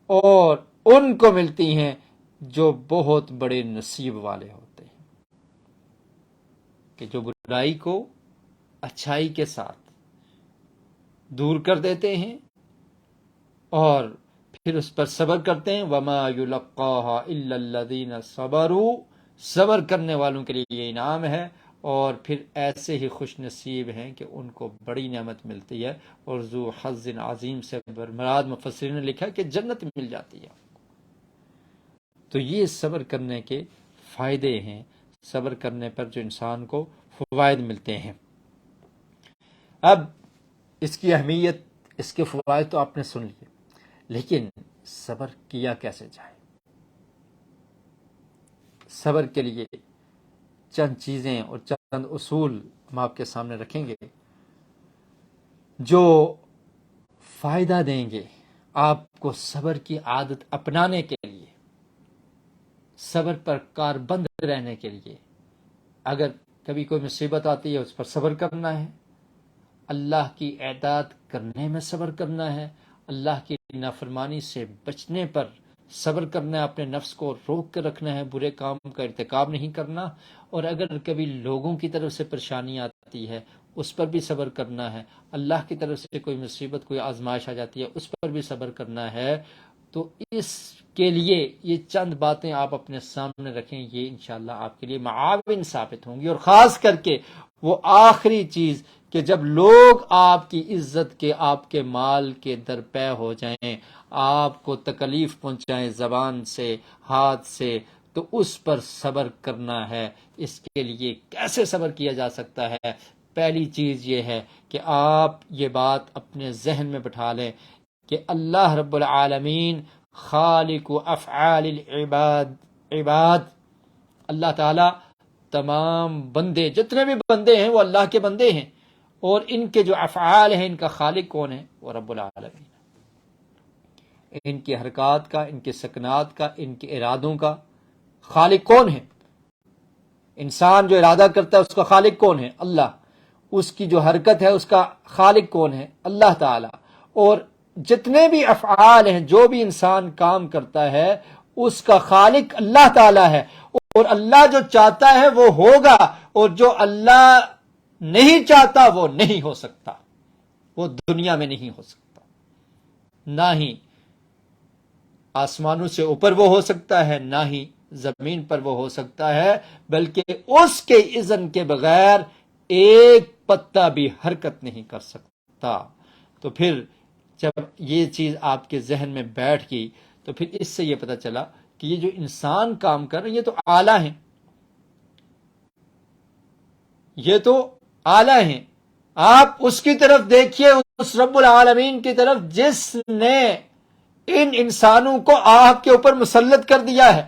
اور ان کو ملتی ہیں جو بہت بڑے نصیب والے ہوتے ہیں، کہ جو برائی کو اچھائی کے ساتھ دور کر دیتے ہیں اور پھر اس پر صبر کرتے ہیں۔ وَمَا يُلَقَّاهَا إِلَّا الَّذِينَ صَبَرُوا، صبر کرنے والوں کے لیے یہ انعام ہے، اور پھر ایسے ہی خوش نصیب ہیں کہ ان کو بڑی نعمت ملتی ہے، اور ذو حظ عظیم سے مراد مفسرین نے لکھا کہ جنت مل جاتی ہے۔ تو یہ صبر کرنے کے فائدے ہیں، صبر کرنے پر جو انسان کو فوائد ملتے ہیں۔ اب اس کی اہمیت، اس کے فوائد تو آپ نے سن لیے، لیکن صبر کیا کیسے جائے؟ صبر کے لیے چند چیزیں اور چند اصول ہم آپ کے سامنے رکھیں گے جو فائدہ دیں گے آپ کو صبر کی عادت اپنانے کے لیے، صبر پر کاربند رہنے کے لیے۔ اگر کبھی کوئی مصیبت آتی ہے اس پر صبر کرنا ہے، اللہ کی اطاعت کرنے میں صبر کرنا ہے، اللہ کی نافرمانی سے بچنے پر صبر کرنا ہے، اپنے نفس کو روک کے رکھنا ہے، برے کام کا ارتکاب نہیں کرنا، اور اگر کبھی لوگوں کی طرف سے پریشانی آتی ہے اس پر بھی صبر کرنا ہے، اللہ کی طرف سے کوئی مصیبت، کوئی آزمائش آ جاتی ہے اس پر بھی صبر کرنا ہے۔ تو اس کے لیے یہ چند باتیں آپ اپنے سامنے رکھیں، یہ انشاءاللہ آپ کے لیے معاون ثابت ہوں گی، اور خاص کر کے وہ آخری چیز کہ جب لوگ آپ کی عزت کے، آپ کے مال کے درپے ہو جائیں، آپ کو تکلیف پہنچائیں زبان سے، ہاتھ سے، تو اس پر صبر کرنا ہے۔ اس کے لیے کیسے صبر کیا جا سکتا ہے؟ پہلی چیز یہ ہے کہ آپ یہ بات اپنے ذہن میں بٹھا لیں کہ اللہ رب العالمین خالق و افعال العباد، اللہ تعالی تمام بندے، جتنے بھی بندے ہیں وہ اللہ کے بندے ہیں، اور ان کے جو افعال ہیں ان کا خالق کون ہے؟ وہ رب العالمین۔ ان کی حرکات کا، ان کے سکنات کا، ان کے ارادوں کا خالق کون ہے؟ انسان جو ارادہ کرتا ہے اس کا خالق کون ہے؟ اللہ۔ اس کی جو حرکت ہے اس کا خالق کون ہے؟ اللہ تعالی۔ اور جتنے بھی افعال ہیں، جو بھی انسان کام کرتا ہے اس کا خالق اللہ تعالی ہے، اور اللہ جو چاہتا ہے وہ ہوگا، اور جو اللہ نہیں چاہتا وہ نہیں ہو سکتا، وہ دنیا میں نہیں ہو سکتا، نہ ہی آسمانوں سے اوپر وہ ہو سکتا ہے، نہ ہی زمین پر وہ ہو سکتا ہے، بلکہ اس کے اذن کے بغیر ایک پتا بھی حرکت نہیں کر سکتا۔ تو پھر جب یہ چیز آپ کے ذہن میں بیٹھ گئی تو پھر اس سے یہ پتہ چلا کہ یہ جو انسان کام کر رہے ہیں یہ تو اعلیٰ ہیں، یہ تو اعلیٰ ہیں۔ آپ اس کی طرف دیکھیے، اس رب العالمین کی طرف جس نے ان انسانوں کو آپ کے اوپر مسلط کر دیا ہے،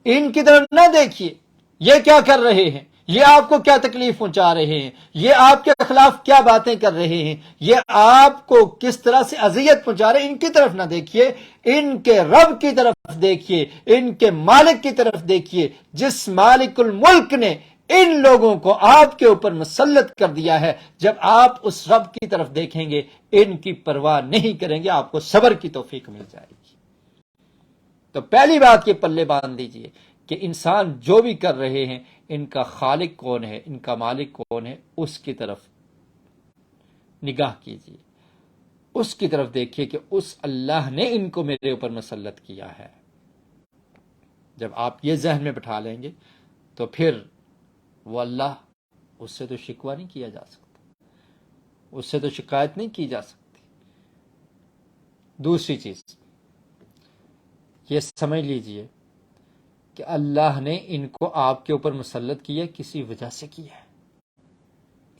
ان کی طرف نہ دیکھیے یہ کیا کر رہے ہیں، یہ آپ کو کیا تکلیف پہنچا رہے ہیں، یہ آپ کے خلاف کیا باتیں کر رہے ہیں، یہ آپ کو کس طرح سے اذیت پہنچا رہے ہیں، ان کی طرف نہ دیکھیے، ان کے رب کی طرف دیکھیے، ان کے مالک کی طرف دیکھیے، جس مالک الملک نے ان لوگوں کو آپ کے اوپر مسلط کر دیا ہے۔ جب آپ اس رب کی طرف دیکھیں گے، ان کی پرواہ نہیں کریں گے، آپ کو صبر کی توفیق مل جائے گی۔ تو پہلی بات یہ پلے باندھ دیجئے کہ انسان جو بھی کر رہے ہیں ان کا خالق کون ہے، ان کا مالک کون ہے، اس کی طرف نگاہ کیجئے، اس کی طرف دیکھیے کہ اس اللہ نے ان کو میرے اوپر مسلط کیا ہے۔ جب آپ یہ ذہن میں بٹھا لیں گے تو پھر وہ اللہ، اس سے تو شکوہ نہیں کیا جا سکتا، اس سے تو شکایت نہیں کی جا سکتی۔ دوسری چیز یہ سمجھ لیجئے کہ اللہ نے ان کو آپ کے اوپر مسلط کیا کسی وجہ سے کیا ہے،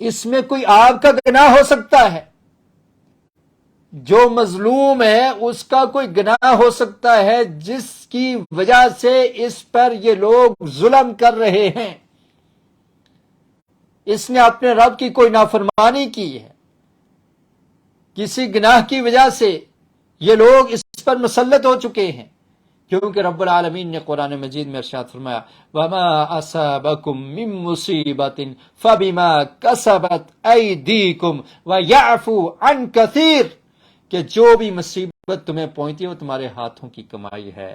اس میں کوئی آپ کا گناہ ہو سکتا ہے، جو مظلوم ہے اس کا کوئی گناہ ہو سکتا ہے جس کی وجہ سے اس پر یہ لوگ ظلم کر رہے ہیں، اس نے اپنے رب کی کوئی نافرمانی کی ہے، کسی گناہ کی وجہ سے یہ لوگ اس پر مسلط ہو چکے ہیں، کیونکہ رب العالمین نے قرآن مجید میں ارشاد فرمایا وَمَا أَصَابَكُم مِّن مُّصِيبَةٍ فَبِمَا كَسَبَتْ أَيْدِيكُمْ وَيَعْفُو عَن كَثِيرٍ، کہ جو بھی مصیبت تمہیں پہنچتی ہے وہ تمہارے ہاتھوں کی کمائی ہے،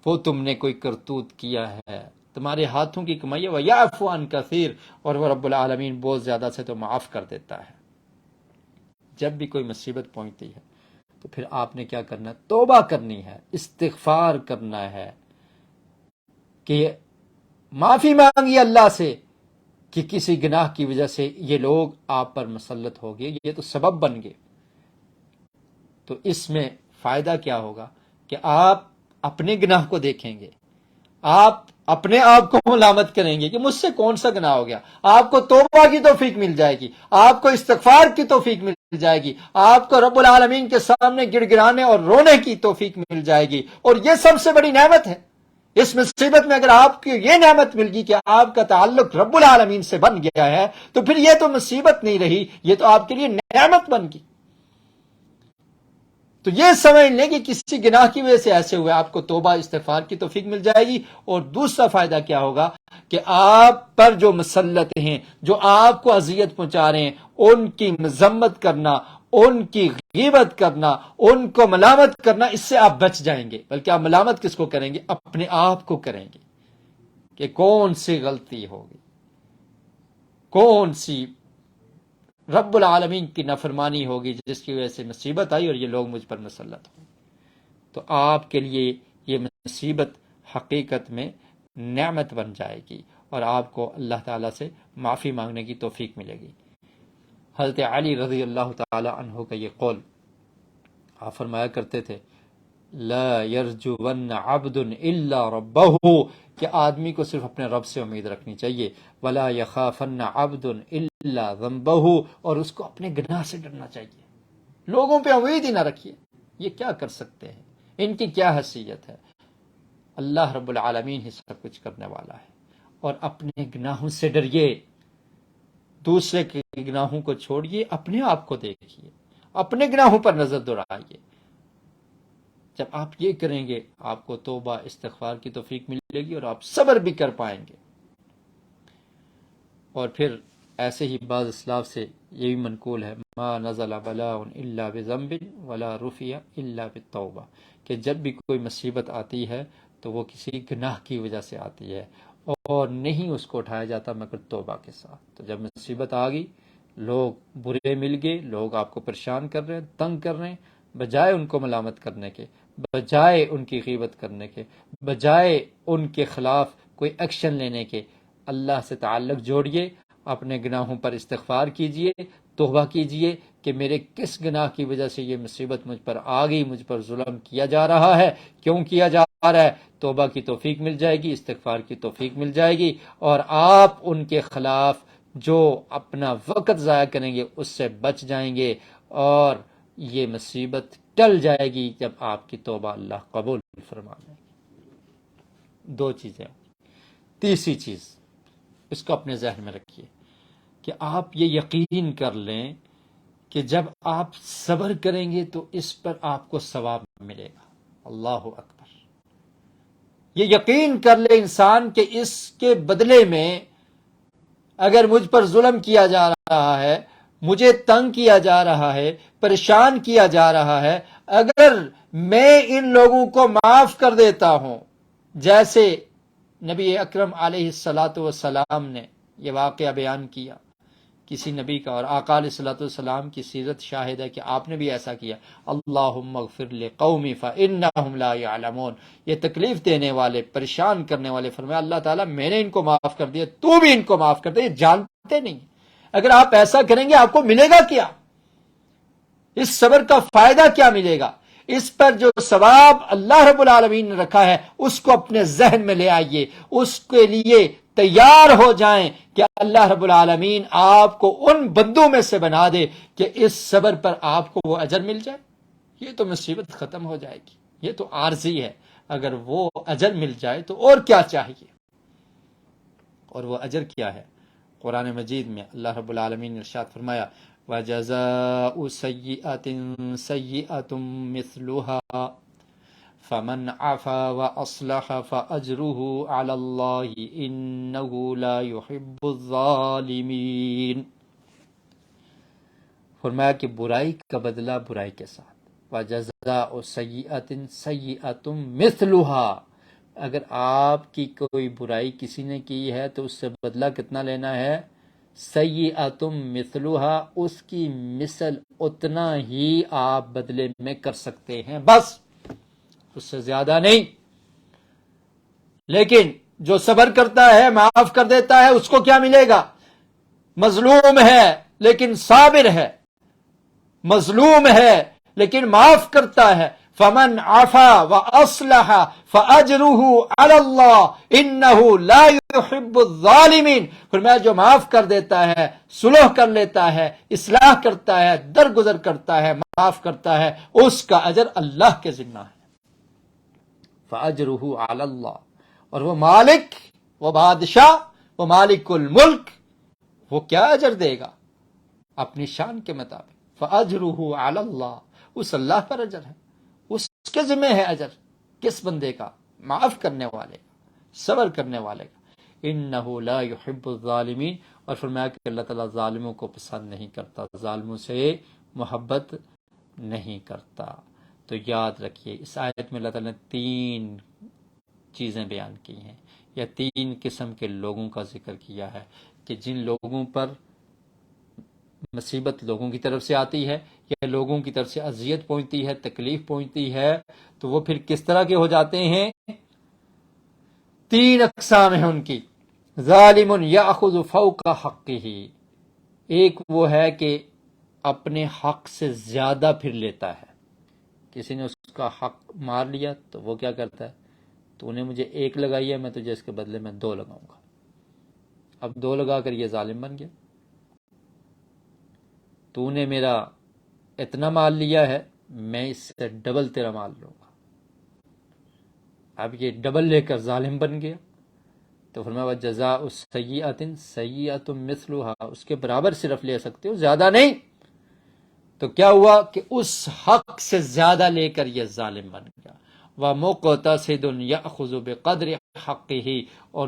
وہ تم نے کوئی کرتوت کیا ہے، تمہارے ہاتھوں کی کمائی ہے، وَيَعْفُو عَن كَثِيرٍ، اور وہ رب العالمین بہت زیادہ سے تو معاف کر دیتا ہے۔ جب بھی کوئی مصیبت پہنچتی ہے تو پھر آپ نے کیا کرنا ہے؟ توبہ کرنی ہے، استغفار کرنا ہے، کہ معافی مانگی اللہ سے کہ کسی گناہ کی وجہ سے یہ لوگ آپ پر مسلط ہو گئے، یہ تو سبب بن گئے۔ تو اس میں فائدہ کیا ہوگا کہ آپ اپنے گناہ کو دیکھیں گے، آپ اپنے آپ کو ملامت کریں گے کہ مجھ سے کون سا گناہ ہو گیا، آپ کو توبہ کی توفیق مل جائے گی، آپ کو استغفار کی توفیق مل جائے گی، آپ کو رب العالمین کے سامنے گڑ گڑانے اور رونے کی توفیق مل جائے گی، اور یہ سب سے بڑی نعمت ہے۔ اس مصیبت میں اگر آپ کی یہ نعمت مل گئی کہ آپ کا تعلق رب العالمین سے بن گیا ہے، تو پھر یہ تو مصیبت نہیں رہی، یہ تو آپ کے لیے نعمت بن گئی۔ تو یہ سمجھ لیں کہ کسی گناہ کی وجہ سے ایسے ہوئے، آپ کو توبہ استغفار کی توفیق مل جائے گی، اور دوسرا فائدہ کیا ہوگا کہ آپ پر جو مسلط ہیں، جو آپ کو اذیت پہنچا رہے ہیں، ان کی مذمت کرنا، ان کی غیبت کرنا، ان کو ملامت کرنا، اس سے آپ بچ جائیں گے۔ بلکہ آپ ملامت کس کو کریں گے؟ اپنے آپ کو کریں گے کہ کون سی غلطی ہوگی، کون سی رب العالمین کی نافرمانی ہوگی جس کی وجہ سے مصیبت آئی اور یہ لوگ مجھ پر مسلط ہوں۔ تو آپ کے لیے یہ مصیبت حقیقت میں نعمت بن جائے گی، اور آپ کو اللہ تعالیٰ سے معافی مانگنے کی توفیق ملے گی۔ حضرت علی رضی اللہ تعالی عنہ کا یہ قول، آپ فرمایا کرتے تھے لا یرجون عبد الا ربہ، کہ آدمی کو صرف اپنے رب سے امید رکھنی چاہیے، ولا یخافن عبد الا ذنبہ، اور اس کو اپنے گناہ سے ڈرنا چاہیے۔ لوگوں پہ امید ہی نہ رکھیے، یہ کیا کر سکتے ہیں، ان کی کیا حیثیت ہے، اللہ رب العالمین ہی سب کچھ کرنے والا ہے۔ اور اپنے گناہوں سے ڈریے، دوسرے کے گناہوں کو چھوڑیے، اپنے آپ کو دیکھیے، اپنے گناہوں پر نظر دوڑائیے۔ جب آپ یہ کریں گے آپ کو توبہ استغفار کی توفیق ملے گی، اور آپ صبر بھی کر پائیں گے۔ اور پھر ایسے ہی بعض اسلاف سے یہ بھی منقول ہے ما نزل بلاء الا بذنب ولا رفع الا بالتوبہ، کہ جب بھی کوئی مصیبت آتی ہے تو وہ کسی گناہ کی وجہ سے آتی ہے، اور نہیں اس کو اٹھایا جاتا مگر توبہ کے ساتھ۔ تو جب مصیبت آ گئی، لوگ برے مل گئے، لوگ آپ کو پریشان کر رہے ہیں، تنگ کر رہے ہیں، بجائے ان کو ملامت کرنے کے، بجائے ان کی غیبت کرنے کے، بجائے ان کے خلاف کوئی ایکشن لینے کے، اللہ سے تعلق جوڑیے، اپنے گناہوں پر استغفار کیجئے، توبہ کیجئے کہ میرے کس گناہ کی وجہ سے یہ مصیبت مجھ پر آ گئی، مجھ پر ظلم کیا جا رہا ہے، کیوں کیا جا رہا ہے۔ توبہ کی توفیق مل جائے گی، استغفار کی توفیق مل جائے گی، اور آپ ان کے خلاف جو اپنا وقت ضائع کریں گے اس سے بچ جائیں گے، اور یہ مصیبت ٹل جائے گی جب آپ کی توبہ اللہ قبول فرما لیں گے۔ دو چیزیں۔ تیسری چیز، اس کو اپنے ذہن میں رکھیے کہ آپ یہ یقین کر لیں کہ جب آپ صبر کریں گے تو اس پر آپ کو ثواب ملے گا۔ اللہ اکبر۔ یہ یقین کر لے انسان کہ اس کے بدلے میں اگر مجھ پر ظلم کیا جا رہا ہے، مجھے تنگ کیا جا رہا ہے، پریشان کیا جا رہا ہے، اگر میں ان لوگوں کو معاف کر دیتا ہوں، جیسے نبی اکرم علیہ الصلاۃ والسلام نے یہ واقعہ بیان کیا کسی نبی کا، اور آقا علیہ الصلوۃ والسلام کی سیرت شاہد ہے کہ آپ نے بھی ایسا کیا۔ اللہم اغفر لقومی فانہم لا یعلمون، یہ تکلیف دینے والے، پریشان کرنے والے، فرمایا اللہ تعالیٰ میں نے ان کو معاف کر دیا، تو بھی ان کو معاف کر دے، یہ جانتے نہیں۔ اگر آپ ایسا کریں گے آپ کو ملے گا کیا؟ اس صبر کا فائدہ کیا ملے گا؟ اس پر جو ثواب اللہ رب العالمین نے رکھا ہے اس کو اپنے ذہن میں لے آئیے، اس کے لیے تیار ہو جائیں کہ اللہ رب العالمین آپ کو ان بندوں میں سے بنا دے کہ اس صبر پر آپ کو وہ اجر مل جائے۔ یہ تو مصیبت ختم ہو جائے گی، یہ تو عارضی ہے، اگر وہ اجر مل جائے تو اور کیا چاہیے۔ اور وہ اجر کیا ہے؟ قرآن مجید میں اللہ رب العالمین نے ارشاد فرمایا وَجَزَاءُ سَيِّئَةٍ سَيِّئَةٌ مِثْلُهَا فَمَنْ عَفَا وَأَصْلَحَ فَأَجْرُهُ عَلَى اللَّهِ إِنَّهُ لَا يُحِبُّ الظَّالِمِينَ۔ فرمایا کہ برائی کا بدلہ برائی کے ساتھ، وَجَزَاءُ سَيِّئَةٍ سَيِّئَةٌ مِثْلُهَا، اگر آپ کی کوئی برائی کسی نے کی ہے تو اس سے بدلہ کتنا لینا ہے؟ سَيِّئَةٌ مِثْلُهَا، اس کی مثل اتنا ہی آپ بدلے میں کر سکتے ہیں، بس اس سے زیادہ نہیں۔ لیکن جو صبر کرتا ہے، معاف کر دیتا ہے، اس کو کیا ملے گا؟ مظلوم ہے لیکن صابر ہے، مظلوم ہے لیکن معاف کرتا ہے۔ فمن عفا واصلح فاجرہ علی اللہ انہ لا یحب الظالمین۔ فرمایا جو معاف کر دیتا ہے، صلح کر لیتا ہے، اصلاح کرتا ہے، درگزر کرتا ہے، معاف کرتا ہے، اس کا اجر اللہ کے ذمہ ہے۔ فاجرہ علی اللہ، اور وہ مالک، وہ بادشاہ، وہ مالک الملک، وہ کیا اجر دے گا؟ اپنی شان کے مطابق۔ فاجرہ علی اللہ، اس اللہ پر اجر ہے، اس کے ذمہ ہے اجر۔ کس بندے کا؟ معاف کرنے والے کا، صبر کرنے والے کا۔ انہ لا یحب الظالمین، اور فرمایا کہ اللہ تعالیٰ ظالموں کو پسند نہیں کرتا، ظالموں سے محبت نہیں کرتا۔ تو یاد رکھیے اس آیت میں اللہ تعالیٰ نے 3 چیزیں بیان کی ہیں، یا 3 قسم کے لوگوں کا ذکر کیا ہے، کہ جن لوگوں پر مصیبت لوگوں کی طرف سے آتی ہے، یا لوگوں کی طرف سے اذیت پہنچتی ہے، تکلیف پہنچتی ہے، تو وہ پھر کس طرح کے ہو جاتے ہیں؟ 3 اقسام ہیں ان کی۔ ظالم یاخذ فوق حقہ، ایک وہ ہے کہ اپنے حق سے زیادہ پھر لیتا ہے۔ کسی نے اس کا حق مار لیا تو وہ کیا کرتا ہے؟ تو نے مجھے 1 لگائی ہے، میں تجھے اس کے بدلے میں 2 لگاؤں گا۔ اب 2 لگا کر یہ ظالم بن گیا۔ تو نے میرا اتنا مال لیا ہے، میں اس سے ڈبل تیرا مال لوں گا۔ اب یہ ڈبل لے کر ظالم بن گیا۔ تو فرمایا وَجَزَاءُ سَيِّئَةٍ سَيِّئَةٌ مِثْلُهَا، اس کے برابر صرف لے سکتے ہو، زیادہ نہیں۔ تو کیا ہوا کہ اس حق سے زیادہ لے کر یہ ظالم بن گیا۔ وَمُقْتَصِدٌ يَأْخُذُ بِقَدْرِ حَقِّهِ، اور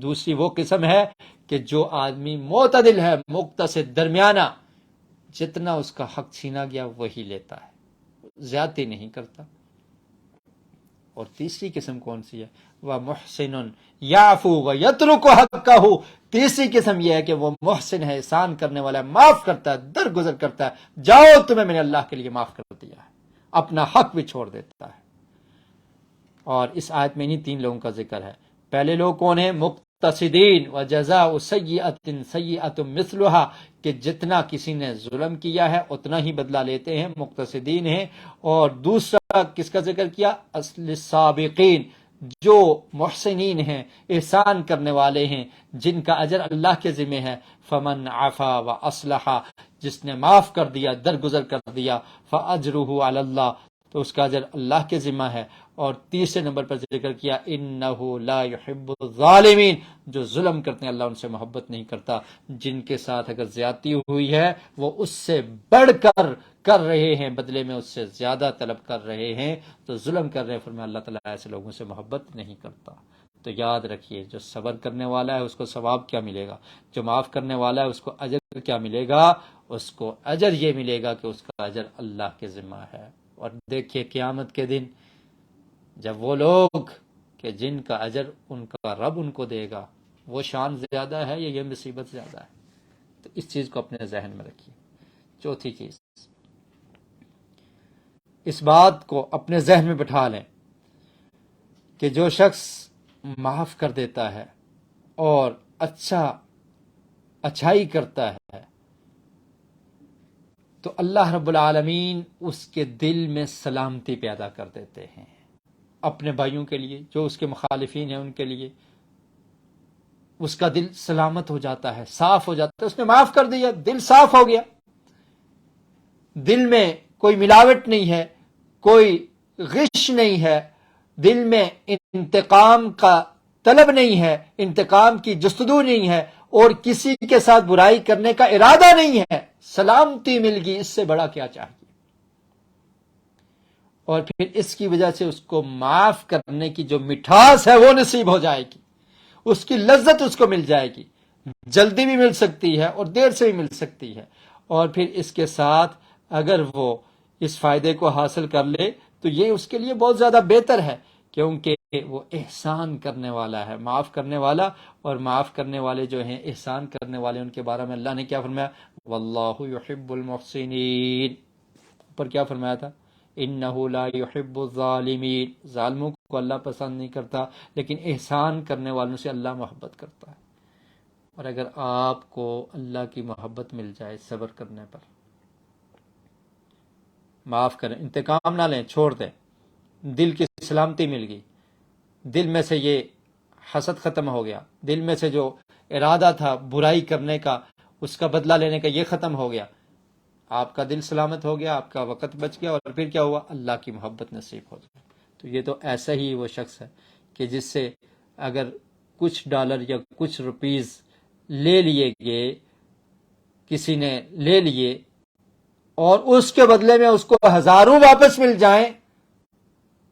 دوسری وہ قسم ہے کہ جو آدمی معتدل ہے، مقتصد، درمیانہ، جتنا اس کا حق چھینا گیا وہی لیتا ہے، زیادتی نہیں کرتا۔ اور تیسری قسم کون سی ہے؟ وَمُحْسِنٌ يَعْفُو وَيَتْرُكُ حَقَّهُ، تیسری قسم یہ ہے کہ وہ محسن ہے، احسان کرنے والا ہے، معاف کرتا ہے، درگزر کرتا ہے، جاؤ تمہیں میں نے اللہ کے لیے معاف کر دیا ہے، اپنا حق بھی چھوڑ دیتا ہے۔ اور اس آیت میں انہی 3 لوگوں کا ذکر ہے۔ پہلے لوگ کون ہیں؟ مقتصدین، وجزاء سیئۃ سیئۃ مثلھا، کہ جتنا کسی نے ظلم کیا ہے اتنا ہی بدلہ لیتے ہیں، مقتصدین ہیں۔ اور دوسرا کس کا ذکر کیا؟ السابقین، جو محسنین ہیں، احسان کرنے والے ہیں، جن کا اجر اللہ کے ذمہ ہے۔ فمن عفا واصلح، جس نے معاف کر دیا، درگزر کر دیا، فاجرہ علی اللہ، تو اس کا اجر اللہ کے ذمہ ہے۔ اور تیسرے نمبر پر ذکر کیا انہ لا یحب الظالمین، جو ظلم کرتے ہیں اللہ ان سے محبت نہیں کرتا۔ جن کے ساتھ اگر زیادتی ہوئی ہے وہ اس سے بڑھ کر رہے ہیں، بدلے میں اس سے زیادہ طلب کر رہے ہیں، تو ظلم کر رہے ہیں۔ فرمایا اللہ تعالیٰ ایسے لوگوں سے محبت نہیں کرتا۔ تو یاد رکھیے جو صبر کرنے والا ہے اس کو ثواب کیا ملے گا، جو معاف کرنے والا ہے اس کو اجر کیا ملے گا؟ اس کو اجر یہ ملے گا کہ اس کا اجر اللہ کے ذمہ ہے۔ اور دیکھیے قیامت کے دن جب وہ لوگ کہ جن کا اجر ان کا رب ان کو دے گا، وہ شان زیادہ ہے یا یہ مصیبت زیادہ ہے؟ تو اس چیز کو اپنے ذہن میں رکھیے۔ چوتھی چیز، اس بات کو اپنے ذہن میں بٹھا لیں کہ جو شخص معاف کر دیتا ہے اور اچھائی کرتا ہے تو اللہ رب العالمین اس کے دل میں سلامتی پیدا کر دیتے ہیں، اپنے بھائیوں کے لیے، جو اس کے مخالفین ہیں ان کے لیے اس کا دل سلامت ہو جاتا ہے، صاف ہو جاتا ہے۔ اس نے معاف کر دیا، دل صاف ہو گیا، دل میں کوئی ملاوٹ نہیں ہے، کوئی غش نہیں ہے، دل میں انتقام کا طلب نہیں ہے، انتقام کی جستجو نہیں ہے، اور کسی کے ساتھ برائی کرنے کا ارادہ نہیں ہے، سلامتی مل گئی، اس سے بڑا کیا چاہیے؟ اور پھر اس کی وجہ سے اس کو معاف کرنے کی جو مٹھاس ہے وہ نصیب ہو جائے گی، اس کی لذت اس کو مل جائے گی، جلدی بھی مل سکتی ہے اور دیر سے بھی مل سکتی ہے۔ اور پھر اس کے ساتھ اگر وہ اس فائدے کو حاصل کر لے تو یہ اس کے لیے بہت زیادہ بہتر ہے، کیونکہ وہ احسان کرنے والا ہے، معاف کرنے والا، اور معاف کرنے والے جو ہیں، احسان کرنے والے، ان کے بارے میں اللہ نے کیا فرمایا؟ واللہ یحب المحسنین، پر کیا فرمایا تھا؟ انہ لا یحب الظالمین، ظالموں کو اللہ پسند نہیں کرتا، لیکن احسان کرنے والوں سے اللہ محبت کرتا ہے۔ اور اگر آپ کو اللہ کی محبت مل جائے صبر کرنے پر، معاف کریں، انتقام نہ لیں، چھوڑ دیں، دل کی سلامتی مل گئی، دل میں سے یہ حسد ختم ہو گیا، دل میں سے جو ارادہ تھا برائی کرنے کا، اس کا بدلہ لینے کا، یہ ختم ہو گیا، آپ کا دل سلامت ہو گیا، آپ کا وقت بچ گیا، اور پھر کیا ہوا؟ اللہ کی محبت نصیب ہو گئی۔ تو یہ تو ایسا ہی وہ شخص ہے کہ جس سے اگر کچھ ڈالر یا کچھ روپیز لے لیے گئے، کسی نے لے لیے، اور اس کے بدلے میں اس کو ہزاروں واپس مل جائیں،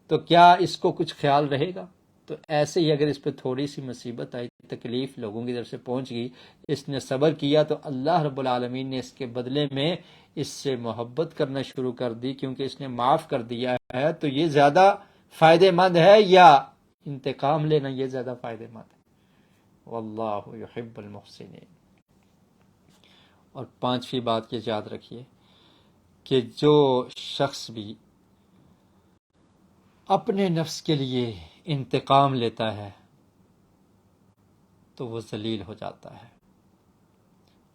تو کیا اس کو کچھ خیال رہے گا؟ تو ایسے ہی اگر اس پہ تھوڑی سی مصیبت آئی، تکلیف لوگوں کی طرف سے پہنچ گئی، اس نے صبر کیا، تو اللہ رب العالمین نے اس کے بدلے میں اس سے محبت کرنا شروع کر دی، کیونکہ اس نے معاف کر دیا ہے۔ تو یہ زیادہ فائدہ مند ہے یا انتقام لینا؟ یہ زیادہ فائدہ مند ہے۔ واللہ یحب المحسنین۔ اور پانچویں بات یہ یاد رکھیے کہ جو شخص بھی اپنے نفس کے لیے انتقام لیتا ہے تو وہ ذلیل ہو جاتا ہے،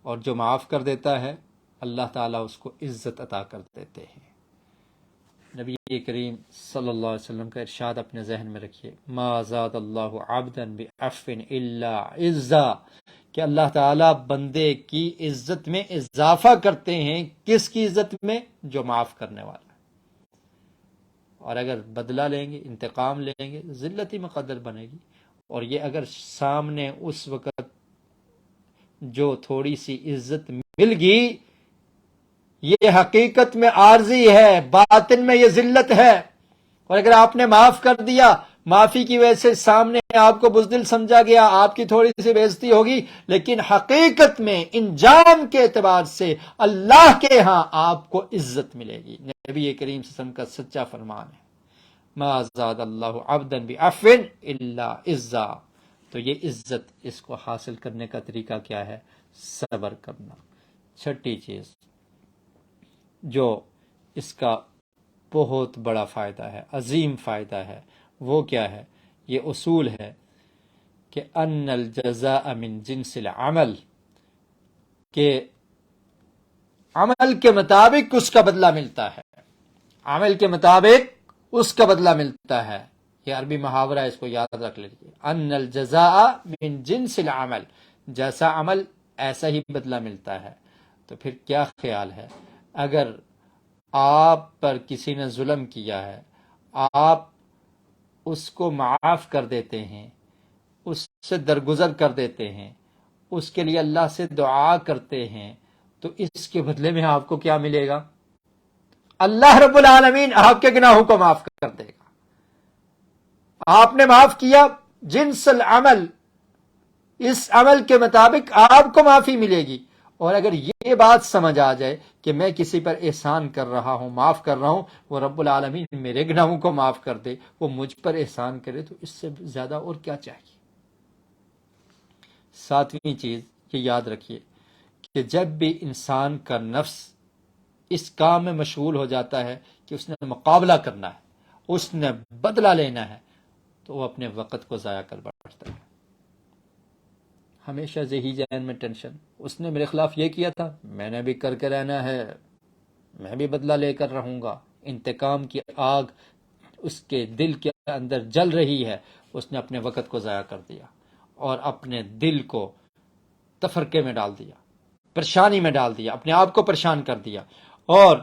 اور جو معاف کر دیتا ہے اللہ تعالیٰ اس کو عزت عطا کر دیتے ہیں۔ نبی کریم صلی اللہ علیہ وسلم کا ارشاد اپنے ذہن میں رکھیے، ما زاد اللہ عبدا بعفو الا عزا، کہ اللہ تعالیٰ بندے کی عزت میں اضافہ کرتے ہیں۔ کس کی عزت میں؟ جو معاف کرنے والا۔ اور اگر بدلہ لیں گے، انتقام لیں گے، ذلت ہی مقدر بنے گی۔ اور یہ اگر سامنے اس وقت جو تھوڑی سی عزت مل گئی، یہ حقیقت میں عارضی ہے، باطن میں یہ ذلت ہے۔ اور اگر آپ نے معاف کر دیا، معافی کی وجہ سے سامنے آپ کو بزدل سمجھا گیا، آپ کی تھوڑی سی بے عزتی ہوگی، لیکن حقیقت میں انجام کے اعتبار سے اللہ کے ہاں آپ کو عزت ملے گی۔ نبی کریم صلی اللہ علیہ وسلم کا سچا فرمان ہے، ما زاد اللہ عبدا بعفو الا عزا۔ تو یہ عزت، اس کو حاصل کرنے کا طریقہ کیا ہے؟ صبر کرنا۔ چھٹی چیز جو اس کا بہت بڑا فائدہ ہے، عظیم فائدہ ہے، وہ کیا ہے؟ یہ اصول ہے کہ ان الجزاء من جنس العمل، کہ عمل کے مطابق اس کا بدلہ ملتا ہے، عمل کے مطابق اس کا بدلہ ملتا ہے۔ یہ عربی محاورہ ہے، اس کو یاد رکھ لیجیے، ان الجزاء من جنس العمل، جیسا عمل ایسا ہی بدلہ ملتا ہے۔ تو پھر کیا خیال ہے، اگر آپ پر کسی نے ظلم کیا ہے، آپ اس کو معاف کر دیتے ہیں، اس سے درگزر کر دیتے ہیں، اس کے لیے اللہ سے دعا کرتے ہیں، تو اس کے بدلے میں آپ کو کیا ملے گا؟ اللہ رب العالمین آپ کے گناہوں کو معاف کر دے گا۔ آپ نے معاف کیا، جنس العمل، اس عمل کے مطابق آپ کو معافی ملے گی۔ اور اگر یہ بات سمجھ آ جائے کہ میں کسی پر احسان کر رہا ہوں، معاف کر رہا ہوں، وہ رب العالمین میرے گناہوں کو معاف کر دے، وہ مجھ پر احسان کرے، تو اس سے زیادہ اور کیا چاہیے؟ ساتویں چیز یہ یاد رکھیے کہ جب بھی انسان کا نفس اس کام میں مشغول ہو جاتا ہے کہ اس نے مقابلہ کرنا ہے، اس نے بدلہ لینا ہے، تو وہ اپنے وقت کو ضائع کر بیٹھتا ہے۔ ہمیشہ ذہنی ذہن میں ٹینشن، اس نے میرے خلاف یہ کیا تھا، میں نے بھی کر کے رہنا ہے، میں بھی بدلہ لے کر رہوں گا۔ انتقام کی آگ اس کے دل کے اندر جل رہی ہے، اس نے اپنے وقت کو ضائع کر دیا اور اپنے دل کو تفرقے میں ڈال دیا، پریشانی میں ڈال دیا، اپنے آپ کو پریشان کر دیا، اور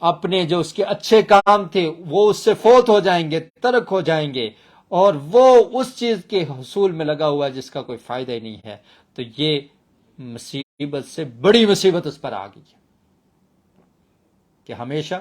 اپنے جو اس کے اچھے کام تھے وہ اس سے فوت ہو جائیں گے، ترک ہو جائیں گے، اور وہ اس چیز کے حصول میں لگا ہوا ہے جس کا کوئی فائدہ ہی نہیں ہے۔ تو یہ مصیبت سے بڑی مصیبت اس پر آ گئی ہے کہ ہمیشہ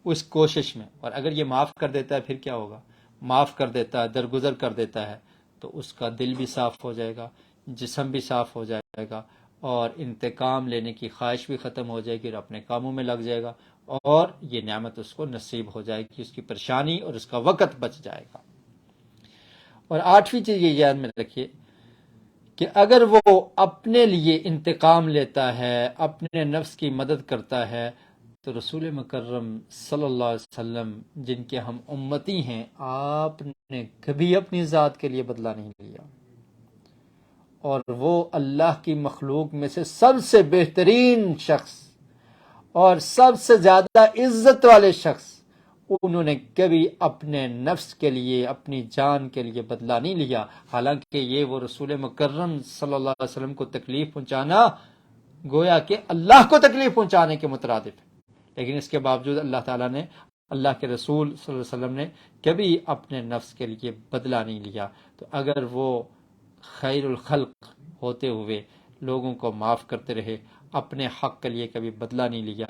اس کوشش میں، اور اگر یہ معاف کر دیتا ہے پھر کیا ہوگا؟ معاف کر دیتا ہے، درگزر کر دیتا ہے، تو اس کا دل بھی صاف ہو جائے گا، جسم بھی صاف ہو جائے گا، اور انتقام لینے کی خواہش بھی ختم ہو جائے گی اور اپنے کاموں میں لگ جائے گا، اور یہ نعمت اس کو نصیب ہو جائے گی، اس کی پریشانی اور اس کا وقت بچ جائے گا۔ اور آٹھویں چیز یہ یاد میں رکھیے کہ اگر وہ اپنے لیے انتقام لیتا ہے، اپنے نفس کی مدد کرتا ہے، تو رسول مکرم صلی اللہ علیہ وسلم جن کے ہم امتی ہیں، آپ نے کبھی اپنی ذات کے لیے بدلہ نہیں لیا، اور وہ اللہ کی مخلوق میں سے سب سے بہترین شخص اور سب سے زیادہ عزت والے شخص، انہوں نے کبھی اپنے نفس کے لیے، اپنی جان کے لیے بدلہ نہیں لیا، حالانکہ یہ وہ رسول مکرم صلی اللہ علیہ وسلم کو تکلیف پہنچانا گویا کہ اللہ کو تکلیف پہنچانے کے مترادف ہے، لیکن اس کے باوجود اللہ تعالیٰ نے، اللہ کے رسول صلی اللہ علیہ وسلم نے کبھی اپنے نفس کے لیے بدلہ نہیں لیا۔ تو اگر وہ خیر الخلق ہوتے ہوئے لوگوں کو معاف کرتے رہے، اپنے حق کے لیے کبھی بدلہ نہیں لیا،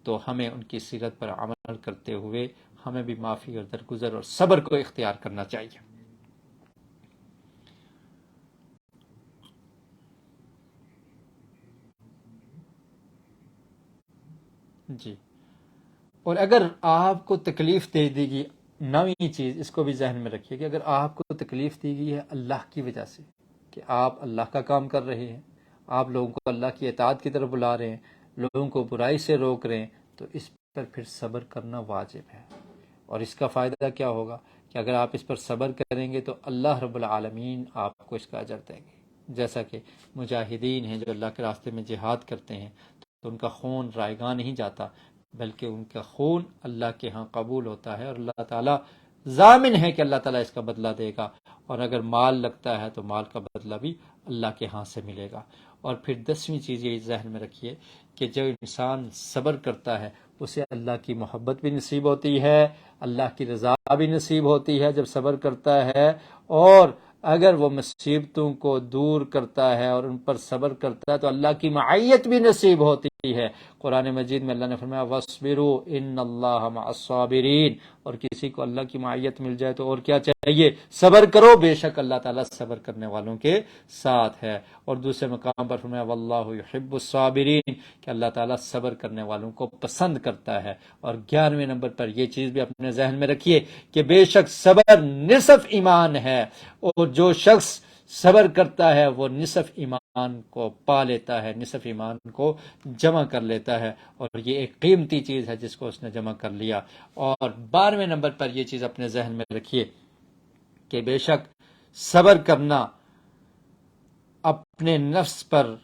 تو ہمیں ان کی سیرت پر عمل کرتے ہوئے ہمیں بھی معافی اور درگزر اور صبر کو اختیار کرنا چاہیے۔ جی، اور اگر آپ کو تکلیف دے دی گئی، نویں چیز اس کو بھی ذہن میں رکھیے کہ اگر آپ کو تکلیف دی گئی ہے اللہ کی وجہ سے، کہ آپ اللہ کا کام کر رہے ہیں، آپ لوگوں کو اللہ کی اطاعت کی طرف بلا رہے ہیں، لوگوں کو برائی سے روک رہے ہیں، تو اس پر پھر صبر کرنا واجب ہے۔ اور اس کا فائدہ کیا ہوگا کہ اگر آپ اس پر صبر کریں گے تو اللہ رب العالمین آپ کو اس کا اجر دیں گے، جیسا کہ مجاہدین ہیں جو اللہ کے راستے میں جہاد کرتے ہیں، تو ان کا خون رائیگاں نہیں جاتا، بلکہ ان کا خون اللہ کے ہاں قبول ہوتا ہے، اور اللہ تعالیٰ ضامن ہے کہ اللہ تعالیٰ اس کا بدلہ دے گا، اور اگر مال لگتا ہے تو مال کا بدلہ بھی اللہ کے ہاں سے ملے گا۔ اور پھر 10ویں چیز یہ ذہن میں رکھیے کہ جو انسان صبر کرتا ہے اسے اللہ کی محبت بھی نصیب ہوتی ہے، اللہ کی رضا بھی نصیب ہوتی ہے جب صبر کرتا ہے، اور اگر وہ مصیبتوں کو دور کرتا ہے اور ان پر صبر کرتا ہے تو اللہ کی معیت بھی نصیب ہوتی ہے۔ قرآن مجید میں اللہ نے فرمایا وَاصْبِرُوا إِنَّ اللَّهَ مَعَ الصَّابِرِينَ، اور کسی کو اللہ کی معیت مل جائے تو اور کیا چاہیے؟ صبر کرو، بے شک اللہ تعالیٰ صبر کرنے والوں کے ساتھ ہے۔ اور دوسرے مقام پر فرمایا وَاللَّهُ يُحِبُّ الصَّابِرِينَ، کہ اللہ تعالیٰ صبر کرنے والوں کو پسند کرتا ہے۔ اور 11ویں نمبر پر یہ چیز بھی اپنے ذہن میں رکھیے کہ بے شک صبر نصف ایمان ہے، اور جو شخص صبر کرتا ہے وہ نصف ایمان کو پا لیتا ہے، نصف ایمان کو جمع کر لیتا ہے، اور یہ ایک قیمتی چیز ہے جس کو اس نے جمع کر لیا۔ اور 12ویں نمبر پر یہ چیز اپنے ذہن میں رکھیے کہ بے شک صبر کرنا اپنے نفس پر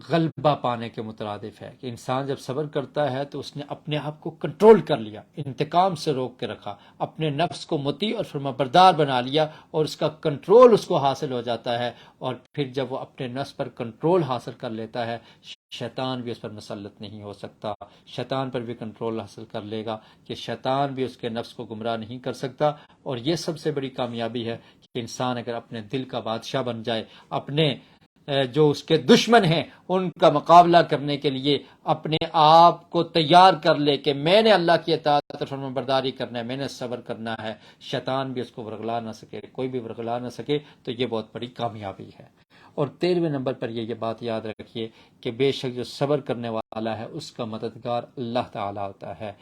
غلبہ پانے کے مترادف ہے، کہ انسان جب صبر کرتا ہے تو اس نے اپنے آپ کو کنٹرول کر لیا، انتقام سے روک کے رکھا، اپنے نفس کو مطیع اور فرمانبردار بنا لیا، اور اس کا کنٹرول اس کو حاصل ہو جاتا ہے۔ اور پھر جب وہ اپنے نفس پر کنٹرول حاصل کر لیتا ہے، شیطان بھی اس پر مسلط نہیں ہو سکتا، شیطان پر بھی کنٹرول حاصل کر لے گا کہ شیطان بھی اس کے نفس کو گمراہ نہیں کر سکتا۔ اور یہ سب سے بڑی کامیابی ہے کہ انسان اگر اپنے دل کا بادشاہ بن جائے، اپنے جو اس کے دشمن ہیں ان کا مقابلہ کرنے کے لیے اپنے آپ کو تیار کر لے کہ میں نے اللہ کی اطاعت اور فرمانبرداری کرنا ہے، میں نے صبر کرنا ہے، شیطان بھی اس کو ورغلا نہ سکے، کوئی بھی ورغلا نہ سکے، تو یہ بہت بڑی کامیابی ہے۔ اور 13ویں نمبر پر یہ بات یاد رکھیے کہ بے شک جو صبر کرنے والا ہے اس کا مددگار اللہ تعالیٰ ہوتا ہے،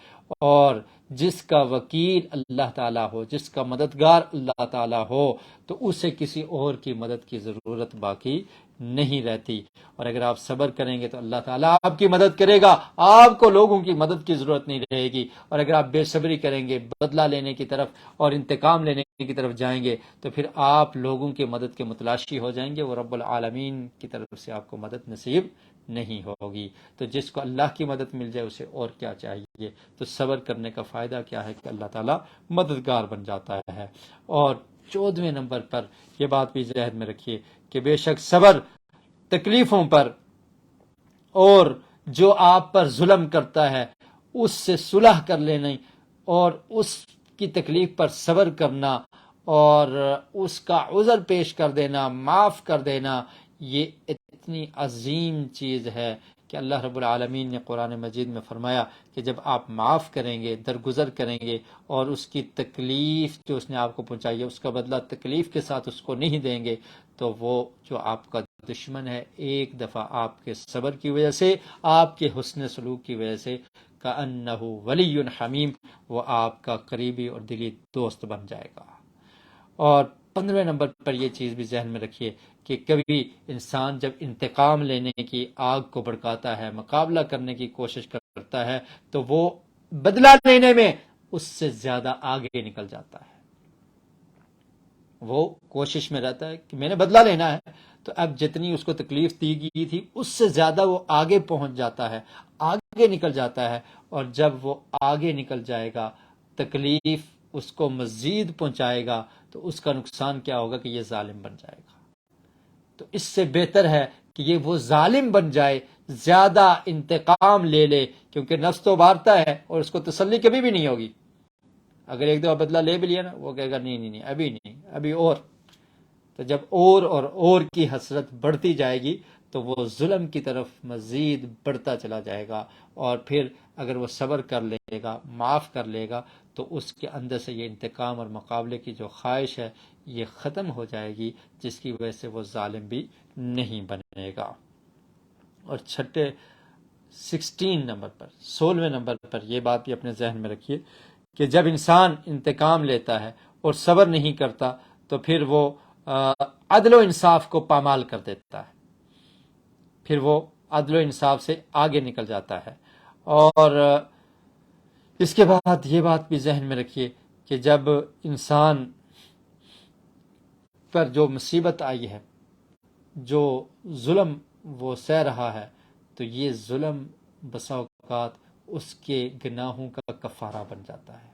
اور جس کا وکیل اللہ تعالیٰ ہو، جس کا مددگار اللہ تعالیٰ ہو، تو اسے کسی اور کی مدد کی ضرورت باقی نہیں رہتی۔ اور اگر آپ صبر کریں گے تو اللہ تعالیٰ آپ کی مدد کرے گا، آپ کو لوگوں کی مدد کی ضرورت نہیں رہے گی۔ اور اگر آپ بے صبری کریں گے، بدلہ لینے کی طرف اور انتقام لینے کی طرف جائیں گے، تو پھر آپ لوگوں کی مدد کے متلاشی ہو جائیں گے، وہ رب العالمین کی طرف سے آپ کو مدد نصیب نہیں ہوگی۔ تو جس کو اللہ کی مدد مل جائے اسے اور کیا چاہیے؟ تو صبر کرنے کا فائدہ کیا ہے کہ اللہ تعالیٰ مددگار بن جاتا ہے۔ اور 14ویں نمبر پر یہ بات بھی ذہن میں رکھیے کہ بے شک صبر تکلیفوں پر، اور جو آپ پر ظلم کرتا ہے اس سے صلح کر لینا، اور اس کی تکلیف پر صبر کرنا، اور اس کا عذر پیش کر دینا، معاف کر دینا، یہ اتنی عظیم چیز ہے کہ اللہ رب العالمین نے قرآن مجید میں فرمایا کہ جب آپ معاف کریں گے، درگزر کریں گے، اور اس کی تکلیف جو اس نے آپ کو پہنچائی ہے اس کا بدلہ تکلیف کے ساتھ اس کو نہیں دیں گے، تو وہ جو آپ کا دشمن ہے ایک دفعہ آپ کے صبر کی وجہ سے، آپ کے حسن سلوک کی وجہ سے کأنہ ولی حمیم، وہ آپ کا قریبی اور دلی دوست بن جائے گا۔ اور 15ویں نمبر پر یہ چیز بھی ذہن میں رکھیے کہ کبھی انسان جب انتقام لینے کی آگ کو بھڑکاتا ہے، مقابلہ کرنے کی کوشش کرتا ہے، تو وہ بدلہ لینے میں اس سے زیادہ آگے نکل جاتا ہے۔ وہ کوشش میں رہتا ہے کہ میں نے بدلہ لینا ہے، تو اب جتنی اس کو تکلیف دی گئی تھی اس سے زیادہ وہ آگے پہنچ جاتا ہے، آگے نکل جاتا ہے، اور جب وہ آگے نکل جائے گا تکلیف اس کو مزید پہنچائے گا، تو اس کا نقصان کیا ہوگا کہ یہ ظالم بن جائے گا۔ تو اس سے بہتر ہے کہ یہ وہ ظالم بن جائے، زیادہ انتقام لے لے، کیونکہ نفس تو ابھارتا ہے اور اس کو تسلی کبھی بھی نہیں ہوگی۔ اگر ایک دفعہ بدلہ لے بھی لیا نا، وہ کہے گا نہیں نہیں نہیں، ابھی نہیں، ابھی اور۔ تو جب اور کی حسرت بڑھتی جائے گی تو وہ ظلم کی طرف مزید بڑھتا چلا جائے گا، اور پھر اگر وہ صبر کر لے گا، معاف کر لے گا، تو اس کے اندر سے یہ انتقام اور مقابلے کی جو خواہش ہے یہ ختم ہو جائے گی، جس کی وجہ سے وہ ظالم بھی نہیں بنے گا۔ اور چھٹے 16ویں نمبر پر یہ بات بھی اپنے ذہن میں رکھیے کہ جب انسان انتقام لیتا ہے اور صبر نہیں کرتا تو پھر وہ عدل و انصاف کو پامال کر دیتا ہے، پھر وہ عدل و انصاف سے آگے نکل جاتا ہے۔ اور اس کے بعد یہ بات بھی ذہن میں رکھیے کہ جب انسان پر جو مصیبت آئی ہے، جو ظلم وہ سہ رہا ہے، تو یہ ظلم بسا اوقات اس کے گناہوں کا کفارہ بن جاتا ہے،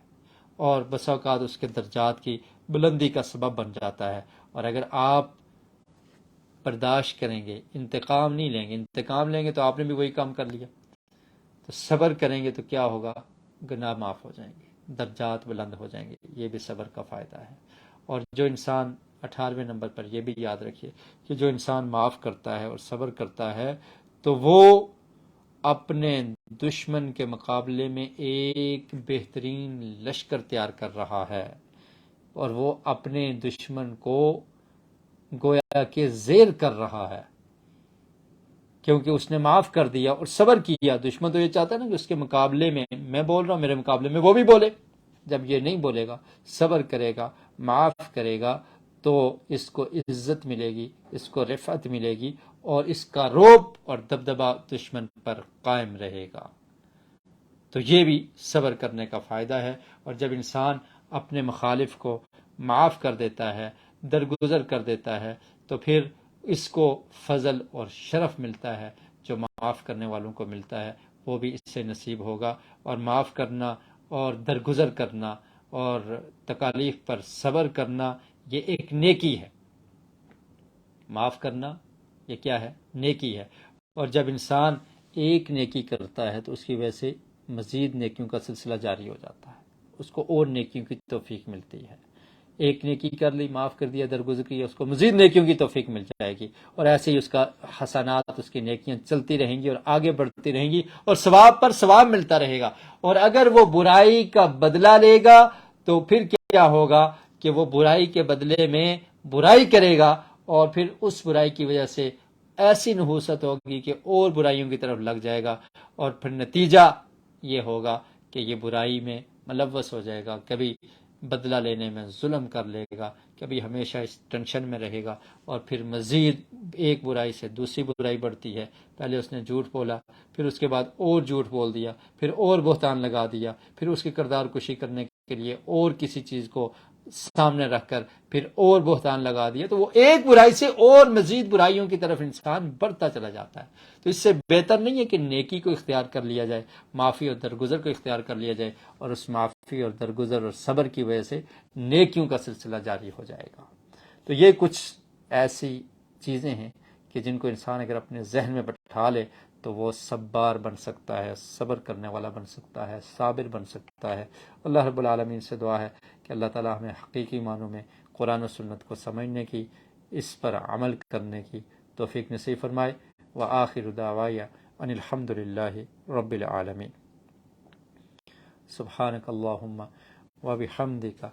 اور بسا اوقات اس کے درجات کی بلندی کا سبب بن جاتا ہے۔ اور اگر آپ برداشت کریں گے، انتقام نہیں لیں گے، انتقام لیں گے تو آپ نے بھی وہی کام کر لیا، تو صبر کریں گے تو کیا ہوگا؟ گناہ معاف ہو جائیں گے، درجات بلند ہو جائیں گے، یہ بھی صبر کا فائدہ ہے۔ اور جو انسان 18ویں نمبر پر یہ بھی یاد رکھیے کہ جو انسان معاف کرتا ہے اور صبر کرتا ہے تو وہ اپنے دشمن کے مقابلے میں ایک بہترین لشکر تیار کر رہا ہے، اور وہ اپنے دشمن کو گویا کہ زیر کر رہا ہے، کیونکہ اس نے معاف کر دیا اور صبر کیا۔ دشمن تو یہ چاہتا ہے نا کہ اس کے مقابلے میں بول رہا ہوں، میرے مقابلے میں وہ بھی بولے۔ جب یہ نہیں بولے گا، صبر کرے گا، معاف کرے گا، تو اس کو عزت ملے گی، اس کو رفعت ملے گی، اور اس کا رعب اور دبدبہ دشمن پر قائم رہے گا۔ تو یہ بھی صبر کرنے کا فائدہ ہے۔ اور جب انسان اپنے مخالف کو معاف کر دیتا ہے، درگزر کر دیتا ہے، تو پھر اس کو فضل اور شرف ملتا ہے جو معاف کرنے والوں کو ملتا ہے، وہ بھی اس سے نصیب ہوگا۔ اور معاف کرنا اور درگزر کرنا اور تکالیف پر صبر کرنا یہ ایک نیکی ہے۔ معاف کرنا یہ کیا ہے؟ نیکی ہے۔ اور جب انسان ایک نیکی کرتا ہے تو اس کی وجہ سے مزید نیکیوں کا سلسلہ جاری ہو جاتا ہے، اس کو اور نیکیوں کی توفیق ملتی ہے۔ ایک نیکی کر لی، معاف کر دیا، درگزر کیا، اس کو مزید نیکیوں کی توفیق مل جائے گی، اور ایسے ہی اس کا حسنات، اس کی نیکیاں چلتی رہیں گی اور آگے بڑھتی رہیں گی، اور ثواب پر ثواب ملتا رہے گا۔ اور اگر وہ برائی کا بدلہ لے گا تو پھر کیا ہوگا کہ وہ برائی کے بدلے میں برائی کرے گا، اور پھر اس برائی کی وجہ سے ایسی نحوست ہوگی کہ اور برائیوں کی طرف لگ جائے گا، اور پھر نتیجہ یہ ہوگا کہ یہ برائی میں ملوث ہو جائے گا، کبھی بدلہ لینے میں ظلم کر لے گا، کبھی ہمیشہ اس ٹینشن میں رہے گا، اور پھر مزید ایک برائی سے دوسری برائی بڑھتی ہے۔ پہلے اس نے جھوٹ بولا، پھر اس کے بعد اور جھوٹ بول دیا، پھر اور بہتان لگا دیا، پھر اس کی کردار کشی کرنے کے لیے اور کسی چیز کو سامنے رکھ کر پھر اور بہتان لگا دیا، تو وہ ایک برائی سے اور مزید برائیوں کی طرف انسان بڑھتا چلا جاتا ہے۔ تو اس سے بہتر نہیں ہے کہ نیکی کو اختیار کر لیا جائے، معافی اور درگزر کو اختیار کر لیا جائے، اور اس معافی اور درگزر اور صبر کی وجہ سے نیکیوں کا سلسلہ جاری ہو جائے گا۔ تو یہ کچھ ایسی چیزیں ہیں کہ جن کو انسان اگر اپنے ذہن میں بٹھا لے تو وہ صبار بن سکتا ہے، صبر کرنے والا بن سکتا ہے، صابر بن سکتا ہے۔ اللہ رب العالمین سے دعا ہے کہ اللہ تعالی ہمیں حقیقی معنوں میں قرآن و سنت کو سمجھنے کی، اس پر عمل کرنے کی توفیق نصیب فرمائے. وآخر دعوایا ان الحمد للہ رب العالمین. سبحانک اللہم وبحمدک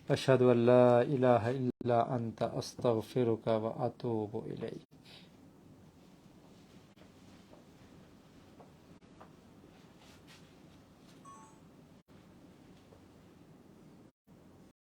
اشہد ان لا الہ الا انت استغفرک واتوب الیک.